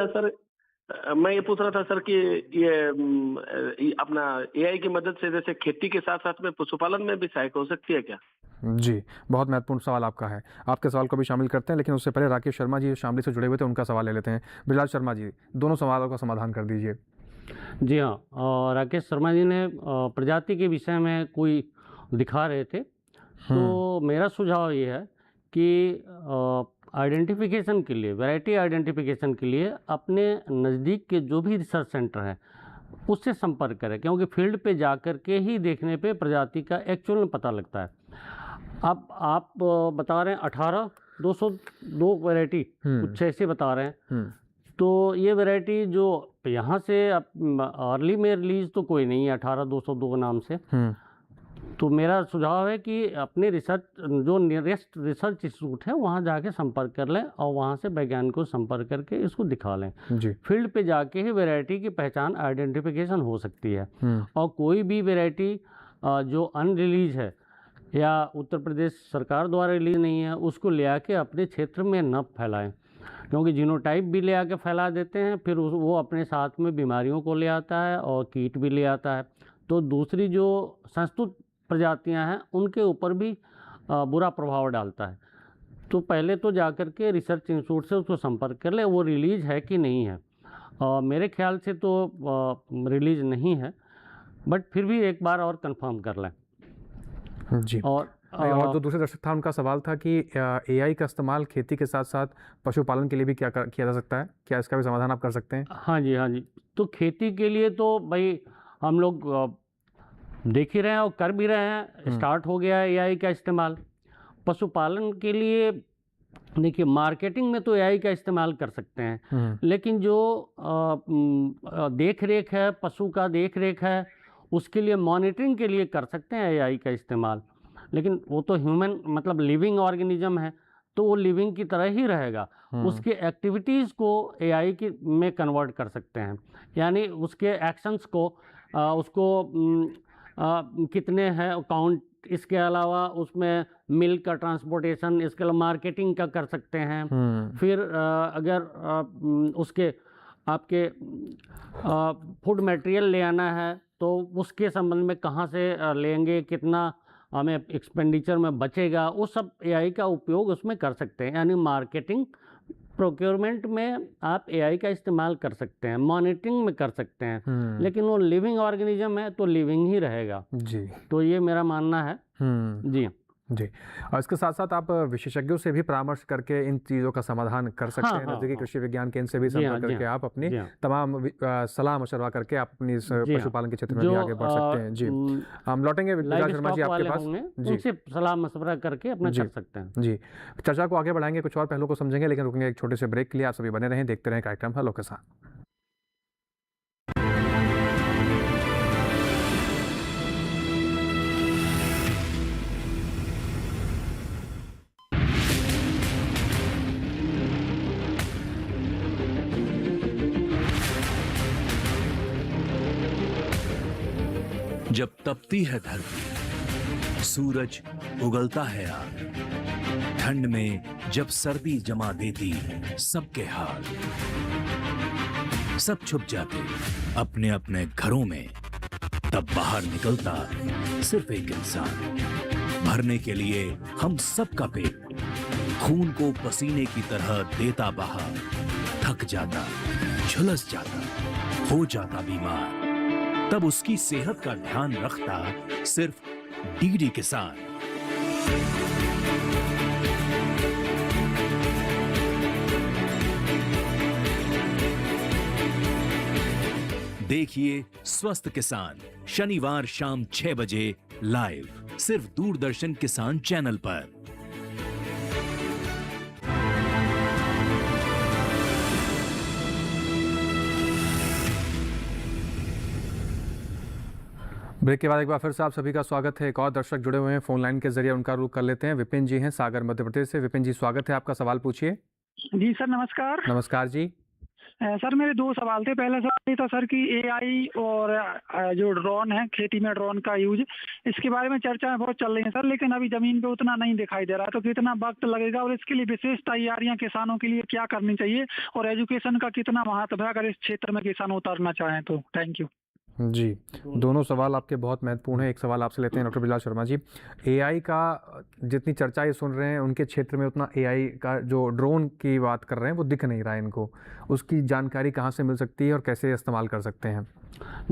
Speaker 14: था सर कि ये अपना एआई की मदद से जैसे खेती के साथ साथ में पशुपालन में भी सहायक हो सकती है क्या?
Speaker 2: जी, बहुत महत्वपूर्ण सवाल आपका है। आपके सवाल को भी शामिल करते हैं, लेकिन उससे पहले राकेश शर्मा जी शामली से जुड़े हुए थे, उनका सवाल ले लेते हैं। बृजलाल शर्मा जी, दोनों सवालों का समाधान कर दीजिए।
Speaker 3: जी हाँ, राकेश शर्मा जी ने प्रजाति के विषय में कोई दिखा रहे थे, तो मेरा सुझाव ये है कि आइडेंटिफिकेशन के लिए, वैरायटी आइडेंटिफिकेशन के लिए अपने नज़दीक के जो भी रिसर्च सेंटर है उससे संपर्क करें, क्योंकि फील्ड पे जा कर के ही देखने पे प्रजाति का एक्चुअल में पता लगता है। अब आप बता रहे हैं 18-202 वैरायटी कुछ ऐसे बता रहे हैं, तो ये वैरायटी जो यहाँ से अर्ली में रिलीज तो कोई नहीं है 18-202 नाम से। तो मेरा सुझाव है कि अपने रिसर्च जो नियरेस्ट रिसर्च इंस्टीट्यूट है वहाँ जाके संपर्क कर लें और वहाँ से वैज्ञानिकों से संपर्क करके इसको दिखा लें।
Speaker 2: जी।
Speaker 3: फील्ड पे जाके ही वैरायटी की पहचान आइडेंटिफिकेशन हो सकती है। और कोई भी वैरायटी जो अनरिलीज है या उत्तर प्रदेश सरकार द्वारा रिलीज नहीं है, उसको ले आके अपने क्षेत्र में न फैलाएं, क्योंकि जीनोटाइप भी ले आके फैला देते हैं, फिर वो अपने साथ में बीमारियों को ले आता है और कीट भी ले आता है। तो दूसरी जो संस्तुत प्रजातियां हैं उनके ऊपर भी बुरा प्रभाव डालता है। तो पहले तो जाकर के रिसर्च इंस्टीट्यूट से उसको संपर्क कर ले, वो रिलीज है कि नहीं है। मेरे ख्याल से तो रिलीज नहीं है, बट फिर भी एक बार और कंफर्म कर लें।
Speaker 2: जी। और जो दूसरे दर्शक था, उनका सवाल था कि एआई का इस्तेमाल खेती के साथ साथ पशुपालन के लिए भी किया जा सकता है, क्या इसका भी समाधान आप कर सकते हैं?
Speaker 3: हाँ जी। तो खेती के लिए तो भाई हम लोग देख ही रहे हैं और कर भी रहे हैं, स्टार्ट हो गया है एआई का इस्तेमाल। पशुपालन के लिए देखिए, मार्केटिंग में तो एआई का इस्तेमाल कर सकते हैं, लेकिन जो देख रेख है, पशु का देख रेख है, उसके लिए मॉनिटरिंग के लिए कर सकते हैं एआई का इस्तेमाल। लेकिन वो तो ह्यूमन मतलब लिविंग ऑर्गेनिज्म है, तो वो लिविंग की तरह ही रहेगा। उसके एक्टिविटीज़ को एआई की में कन्वर्ट कर सकते हैं, यानी उसके एक्शंस को उसको कितने हैं काउंट, इसके अलावा उसमें मिल्क का ट्रांसपोर्टेशन, इसके अलावा मार्केटिंग का कर सकते हैं। फिर अगर उसके आपके फूड मटेरियल ले आना है तो उसके संबंध में कहाँ से लेंगे, कितना हमें एक्सपेंडिचर में बचेगा, वो सब एआई का उपयोग उसमें कर सकते हैं। यानी मार्केटिंग प्रोक्योरमेंट में आप एआई का इस्तेमाल कर सकते हैं, मॉनिटरिंग में कर सकते हैं, लेकिन वो लिविंग ऑर्गेनिज्म है तो लिविंग ही रहेगा।
Speaker 2: जी।
Speaker 3: तो ये मेरा मानना है। जी।
Speaker 2: जी। और इसके साथ साथ आप विशेषज्ञों से भी परामर्श करके इन चीज़ों का समाधान कर सकते हैं। नज़दीकी कृषि विज्ञान केंद्र से भी संपर्क करके आप अपनी तमाम सलाह मशवरा करके आप अपनी पशुपालन के क्षेत्र में भी आगे बढ़ सकते हैं। जी, हम लौटेंगे विजय शर्मा जी आपके पास।
Speaker 3: उनसे सलाह मशवरा करके अपना कर सकते हैं।
Speaker 2: जी, चर्चा को आगे बढ़ाएंगे, कुछ और पहलुओं को समझेंगे, लेकिन रुकेंगे एक छोटे से ब्रेक के लिए। आप सभी बने रहें, देखते रहें कार्यक्रम हेलो किसान।
Speaker 1: जब तपती है धरती, सूरज उगलता है आग, ठंड में जब सर्दी जमा देती सबके हाल, सब छुप जाते अपने अपने घरों में, तब बाहर निकलता सिर्फ एक इंसान, भरने के लिए हम सबका पेट, खून को पसीने की तरह देता बहा, थक जाता, झुलस जाता, हो जाता बीमार, तब उसकी सेहत का ध्यान रखता सिर्फ डीडी किसान। देखिए स्वस्थ किसान शनिवार शाम 6 बजे लाइव सिर्फ दूरदर्शन किसान चैनल पर।
Speaker 2: ब्रेक के बाद एक बार फिर से आप सभी का स्वागत है। एक और दर्शक जुड़े हुए हैं फोन लाइन के जरिए, उनका रुख कर लेते हैं। विपिन जी हैं सागर मध्य प्रदेश से। विपिन जी स्वागत है आपका, सवाल पूछिए।
Speaker 15: जी सर नमस्कार।
Speaker 2: नमस्कार जी।
Speaker 15: सर मेरे दो सवाल थे। पहला सवाल ये था सर कि एआई और जो ड्रोन है, खेती में ड्रोन का यूज, इसके बारे में चर्चाएं बहुत चल रही हैं सर, लेकिन अभी जमीन पे उतना नहीं दिखाई दे रहा है, तो कितना वक्त लगेगा और इसके लिए विशेष तैयारियां किसानों के लिए क्या करनी चाहिए और एजुकेशन का कितना महत्व है अगर इस क्षेत्र में किसान उतरना चाहें तो? थैंक यू
Speaker 2: जी। दोनों सवाल आपके बहुत महत्वपूर्ण है। एक सवाल आपसे लेते हैं डॉक्टर बिलाल शर्मा जी। एआई का जितनी चर्चा ये सुन रहे हैं, उनके क्षेत्र में उतना एआई का जो ड्रोन की बात कर रहे हैं वो दिख नहीं रहा है इनको, उसकी जानकारी कहाँ से मिल सकती है और कैसे इस्तेमाल कर सकते हैं?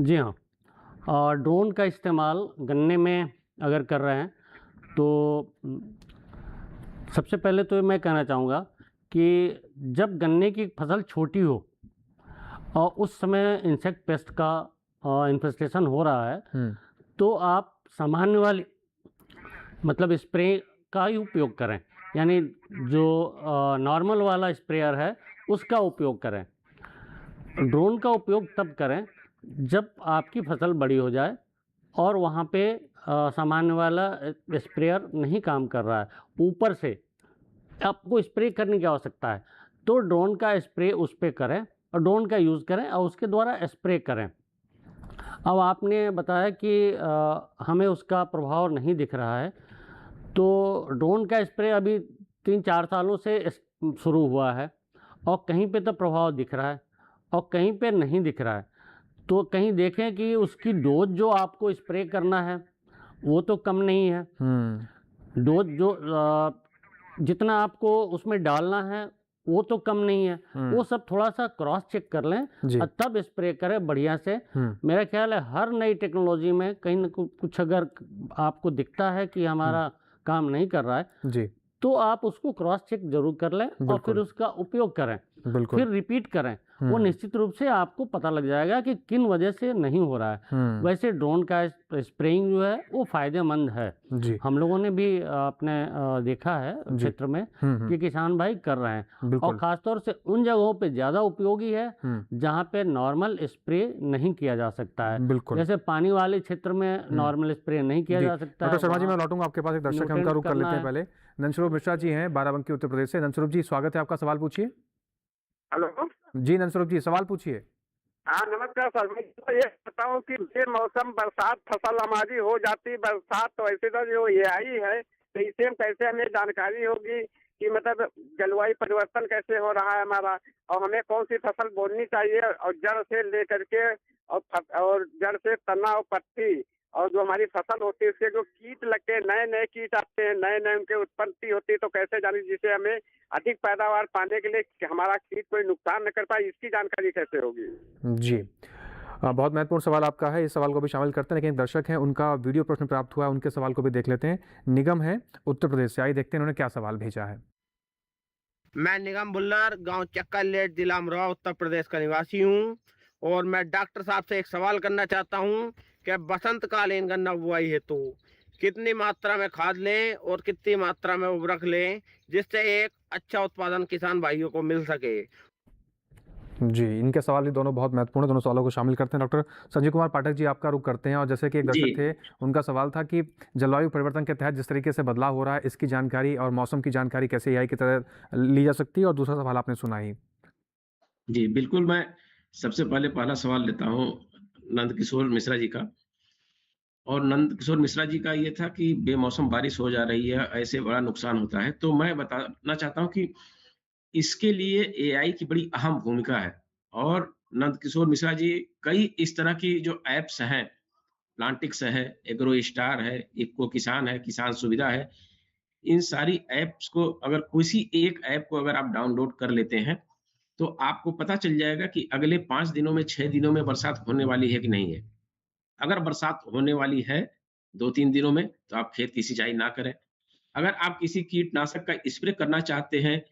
Speaker 3: जी हाँ, ड्रोन का इस्तेमाल गन्ने में अगर कर रहे हैं तो सबसे पहले तो मैं कहना चाहूँगा कि जब गन्ने की फसल छोटी हो और उस समय इंसेक्ट पेस्ट का इन्फेस्टेशन हो रहा है तो आप सामान्य वाली मतलब स्प्रे का ही उपयोग करें, यानी जो नॉर्मल वाला स्प्रेयर है उसका उपयोग करें। ड्रोन का उपयोग तब करें जब आपकी फसल बड़ी हो जाए और वहाँ पे सामान्य वाला स्प्रेयर नहीं काम कर रहा है, ऊपर से आपको स्प्रे करने की आवश्यकता है, तो ड्रोन का स्प्रे उस पर करें और ड्रोन का यूज़ करें और उसके द्वारा स्प्रे करें। अब आपने बताया कि हमें उसका प्रभाव नहीं दिख रहा है, तो ड्रोन का स्प्रे अभी 3-4 सालों से शुरू हुआ है और कहीं पे तो प्रभाव दिख रहा है और कहीं पे नहीं दिख रहा है। तो कहीं देखें कि उसकी डोज जो आपको स्प्रे करना है वो तो कम नहीं है, डोज जो जितना आपको उसमें डालना है वो तो कम नहीं है, वो सब थोड़ा सा क्रॉस चेक कर लें और तब स्प्रे करें बढ़िया से। मेरा ख्याल है हर नई टेक्नोलॉजी में कहीं न कुछ अगर आपको दिखता है कि हमारा काम नहीं कर रहा है
Speaker 2: जी,
Speaker 3: तो आप उसको क्रॉस चेक जरूर कर लें और फिर उसका उपयोग करें, फिर रिपीट करें। वो निश्चित रूप से आपको पता लग जाएगा कि किन वजह से नहीं हो रहा है। वैसे ड्रोन का स्प्रेइंग जो है वो फायदेमंद है
Speaker 2: जी।
Speaker 3: हम लोगों ने भी अपने देखा है क्षेत्र में कि किसान भाई कर रहे हैं और खासतौर से उन जगहों पे ज़्यादा उपयोगी है जहाँ पे नॉर्मल स्प्रे नहीं किया जा सकता है। जैसे पानी वाले क्षेत्र में नॉर्मल स्प्रे नहीं किया जा सकता है।
Speaker 2: डॉक्टर शर्मा जी मैं लौटूंगा आपके पास, एक दर्शक है उनका रुख कर लेते हैं। पहले नंदस्वरूप मिश्रा जी हैं बाराबंकी उत्तर प्रदेश से। नंदस्वरूप जी स्वागत है आपका, सवाल पूछिए।
Speaker 16: हेलो
Speaker 2: जी नंदस्वरूप जी सवाल पूछिए।
Speaker 16: हाँ नमस्कार सर, मैं तो ये बताऊँ कि बेमौसम बरसात फसल हमारी हो जाती बरसात, तो ऐसे तो जो एआई है तो इसे कैसे हमें जानकारी होगी कि मतलब जलवायु परिवर्तन कैसे हो रहा है हमारा और हमें कौन सी फसल बोनी चाहिए और जड़ से लेकर के और जड़ से तना और पत्ती और जो हमारी फसल होती है उसके जो कीट लगते हैं, नए नए कीट आते हैं, नए नए उनके उत्पत्ति होती है, तो कैसे जाने जिससे हमें अधिक पैदावार पाने के लिए हमारा कीट कोई नुकसान न कर पाए, इसकी जानकारी कैसे होगी?
Speaker 2: जी बहुत महत्वपूर्ण सवाल आपका है, इस सवाल को भी शामिल करते हैं, लेकिन दर्शक हैं उनका वीडियो प्रश्न प्राप्त हुआ है, उनके सवाल को भी देख लेते हैं। निगम है उत्तर प्रदेश से, आइए देखते हैं उन्होंने क्या सवाल भेजा है।
Speaker 17: मैं निगम बुल्लर, गांव चक्कर लेट, जिला अमरोहा, उत्तर प्रदेश का निवासी हूं और मैं डॉक्टर साहब से एक सवाल करना चाहता हूं कि बसंतकालीन गन्ना बुआई हेतु कितनी मात्रा में खाद लें और कितनी मात्रा में उर्वरक लें जिससे एक अच्छा उत्पादन किसान भाइयों को मिल सके।
Speaker 2: जी इनके सवाल ही दोनों बहुत महत्वपूर्ण है, दोनों सवालों को शामिल करते हैं। डॉक्टर संजय कुमार पाठक जी आपका रुख करते हैं, और जैसे कि एक दर्शक थे उनका सवाल था कि जलवायु परिवर्तन के तहत जिस तरीके से बदलाव हो रहा है इसकी जानकारी और मौसम की जानकारी कैसे एआई की तरह ली जा सकती है, और दूसरा सवाल आपने सुना ही।
Speaker 4: जी बिल्कुल, मैं सबसे पहले पहला सवाल लेता हूँ नंद किशोर मिश्रा जी का। और नंद किशोर मिश्रा जी का ये था कि बेमौसम बारिश हो जा रही है, ऐसे बड़ा नुकसान होता है। तो मैं बताना चाहता हूँ कि इसके लिए एआई की बड़ी अहम भूमिका है और नंद किशोर मिश्रा जी कई इस तरह की जो ऐप्स हैं, प्लांटिक्स है, एग्रो स्टार है, इक्को किसान है, किसान सुविधा है, इन सारी ऐप्स को अगर किसी एक ऐप को अगर आप डाउनलोड कर लेते हैं, तो आपको पता चल जाएगा कि अगले 5 दिनों में, 6 दिनों में बरसात होने वाली है कि नहीं है। अगर बरसात होने वाली है 2-3 दिनों में, तो आप खेत की सिंचाई ना करें। अगर आप किसी कीटनाशक का स्प्रे करना चाहते हैं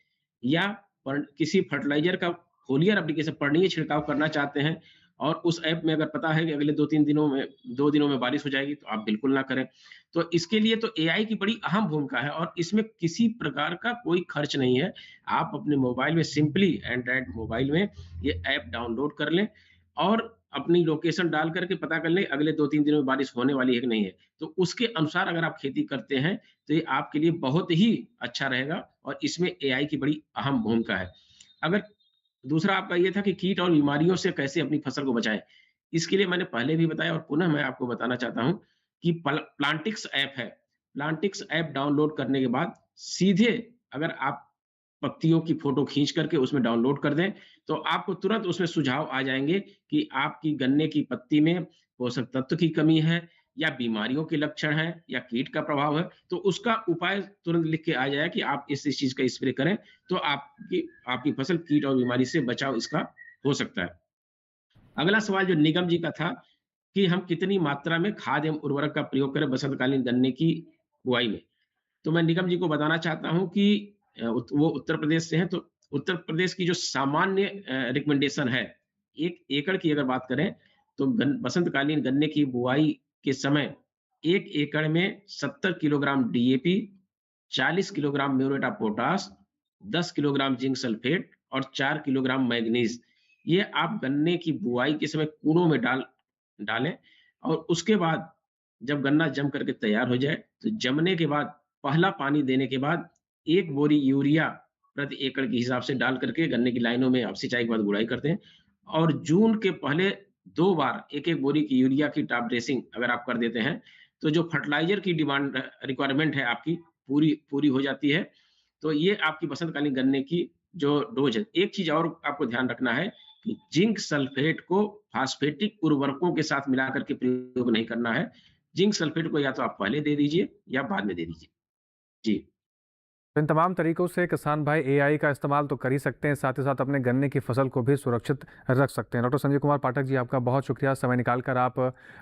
Speaker 4: या किसी फर्टिलाइजर का फोलियर एप्लीकेशन पर्णीय छिड़काव करना चाहते हैं और उस ऐप में अगर पता है कि अगले 2-3 दिनों में 2 दिनों में बारिश हो जाएगी, तो आप बिल्कुल ना करें। तो इसके लिए तो एआई की बड़ी अहम भूमिका है और इसमें किसी प्रकार का कोई खर्च नहीं है। आप अपने मोबाइल में सिंपली एंड्रॉयड मोबाइल में ये ऐप डाउनलोड कर लें और अपनी लोकेशन डाल करके पता कर लें अगले 2-3 दिनों में बारिश होने वाली है कि नहीं है। तो उसके अनुसार अगर आप खेती करते हैं, तो ये आपके लिए बहुत ही अच्छा रहेगा और इसमें एआई की बड़ी अहम भूमिका है। अगर दूसरा आपका ये था कि कीट और बीमारियों से कैसे अपनी फसल को बचाएँ। इसके लिए मैंने पहले भी बताया और पुनः मैं आपको बताना चाहता हूँ कि प्लांटिक्स ऐप है। प्लांटिक्स ऐप डाउनलोड करने के बाद सीधे अगर आप पत्तियों की फ़ोटो खींच करके उसमें डाउनलोड कर दें, तो आपको तुरंत उसमें सुझाव आ जाएँगे कि आपकी गन्ने की पत्ती में पोषक तत्व की कमी है या बीमारियों के लक्षण हैं या कीट का प्रभाव है, तो उसका उपाय तुरंत लिख के आ जाए कि आप इस चीज़ का स्प्रे करें, तो आपकी फसल कीट और बीमारी से बचाव इसका हो सकता है। अगला सवाल जो निगम जी का था कि हम कितनी मात्रा में खाद एवं उर्वरक का प्रयोग करें बसंतकालीन गन्ने की बुआई में। तो मैं निगम जी को बताना चाहता हूँ कि वो उत्तर प्रदेश से हैं, तो उत्तर प्रदेश की जो सामान्य रिकमेंडेशन है, 1 एकड़ की अगर बात करें, तो बसंतकालीन गन्ने की बुआई के समय 1 एकड़ में 70 kilogram DAP, 40 kilogram muriate of potash, 10 kilogram zinc sulphate और 4 किलोग्राम मैंगनीज, ये आप गन्ने की बुआई के समय कूड़ों में डालें और उसके बाद जब गन्ना जम करके तैयार हो जाए, तो जमने के बाद पहला पानी देने के बाद 1 बोरी यूरिया प्रति एकड़ के हिसाब से डाल करके गन्ने की लाइनों में आप सिंचाई के बाद गुड़ाई करते हैं और जून के पहले 2 बार 1-1 बोरी की यूरिया की टॉप ड्रेसिंग अगर आप कर देते हैं, तो जो फर्टिलाइजर की डिमांड रिक्वायरमेंट है आपकी पूरी हो जाती है। तो ये आपकी बसंतकालीन गन्ने की जो डोज़ है। एक चीज़ और आपको ध्यान रखना है कि जिंक सल्फेट को फास्फेटिक उर्वरकों के साथ मिला करके प्रयोग नहीं करना है। जिंक सल्फेट को या तो आप पहले दे दीजिए या बाद में दे दीजिए। जी।
Speaker 2: इन तमाम तरीकों से किसान भाई एआई का इस्तेमाल तो कर ही सकते हैं, साथ ही साथ अपने गन्ने की फसल को भी सुरक्षित रख सकते हैं। डॉक्टर संजय कुमार पाठक जी, आपका बहुत शुक्रिया, समय निकालकर आप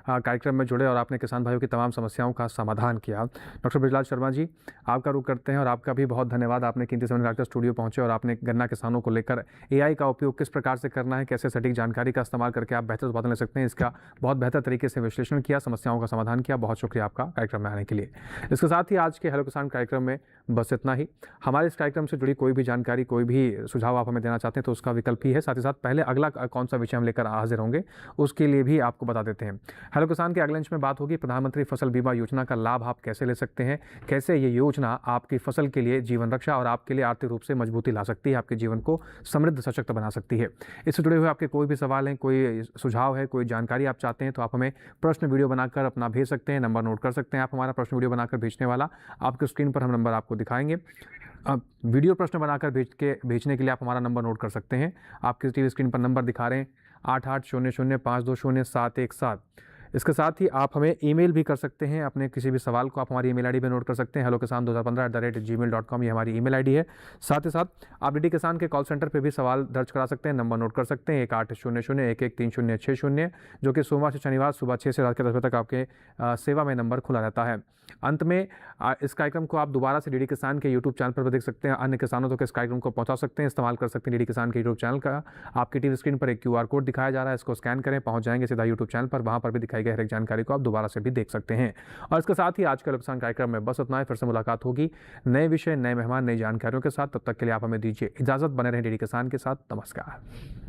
Speaker 2: कार्यक्रम में जुड़े और आपने किसान भाइयों की तमाम समस्याओं का समाधान किया। डॉक्टर बृजलाल शर्मा जी, आपका रुख करते हैं और आपका भी बहुत धन्यवाद, आपने कीमती समय निकालकर स्टूडियो पहुँचे और आपने गन्ना किसानों को लेकर एआई का उपयोग किस प्रकार से करना है, कैसे सटीक जानकारी का इस्तेमाल करके आप बेहतर उत्पादन ले सकते हैं, इसका बहुत बेहतर तरीके से विश्लेषण किया, समस्याओं का समाधान किया। बहुत शुक्रिया आपका कार्यक्रम में आने के लिए। इसके साथ ही आज के हेलो किसान कार्यक्रम में बस इतना ही। हमारे इस कार्यक्रम से जुड़ी कोई भी जानकारी, कोई भी सुझाव आप हमें देना चाहते हैं तो उसका विकल्प ही है। साथ ही साथ पहले अगला कौन सा विषय हम लेकर हाजिर होंगे उसके लिए भी आपको बता देते हैं। हेलो किसान के अगले अंश में बात होगी प्रधानमंत्री फसल बीमा योजना का लाभ आप कैसे ले सकते हैं, कैसे ये योजना आपकी फसल के लिए जीवन रक्षा और आपके लिए आर्थिक रूप से मजबूती ला सकती है, आपके जीवन को समृद्ध सशक्त बना सकती है। इससे जुड़े हुए आपके कोई भी सवाल हैं, कोई सुझाव है, कोई जानकारी आप चाहते हैं तो आप हमें प्रश्न वीडियो बनाकर अपना भेज सकते हैं। नंबर नोट कर सकते हैं आप हमारा प्रश्न वीडियो बनाकर भेजने वाला, आपकी स्क्रीन पर हम नंबर आपको दिखाएंगे। अब वीडियो प्रश्न बनाकर भेजने के लिए आप हमारा नंबर नोट कर सकते हैं। आपकी टीवी स्क्रीन पर नंबर दिखा रहे हैं 8800520717। इसके साथ ही आप हमें ईमेल भी कर सकते हैं, अपने किसी भी सवाल को आप हमारी ईमेल आईडी पे नोट कर सकते हैं, hellokisan2015@gmail.com ये हमारी ईमेल आईडी है। साथ ही साथ आप डीडी किसान के कॉल सेंटर पे भी सवाल दर्ज करा सकते हैं, नंबर नोट कर सकते हैं 1800113060, जो कि सोमवार से शनिवार सुबह 6 से रात के 10 बजे तक आपके सेवा में नंबर खुला रहता है। अंत में इस कार्यक्रम को आप दोबारा से डीडी किसान के यूट्यूब चैनल पर देख सकते हैं, अन्य किसानों तक इस कार्यक्रम को पहुंचा सकते हैं, इस्तेमाल कर सकते हैं डीडी किसान के यूट्यूब चैनल का। आपकी टीवी स्क्रीन पर एक QR कोड दिखाया जा रहा है, इसको स्कैन करें, पहुंच जाएंगे सीधा यूट्यूब चैनल पर, वहां पर भी दिखाई गई हर एक जानकारी को आप दोबारा से भी देख सकते हैं। और इसके साथ ही आज के किसान कार्यक्रम में बस उतना ही। फिर से मुलाकात होगी नए विषय, नए मेहमान, नई जानकारियों के साथ। तब तक के लिए आप हमें दीजिए इजाजत, बने रहें डीडी किसान के साथ। नमस्कार।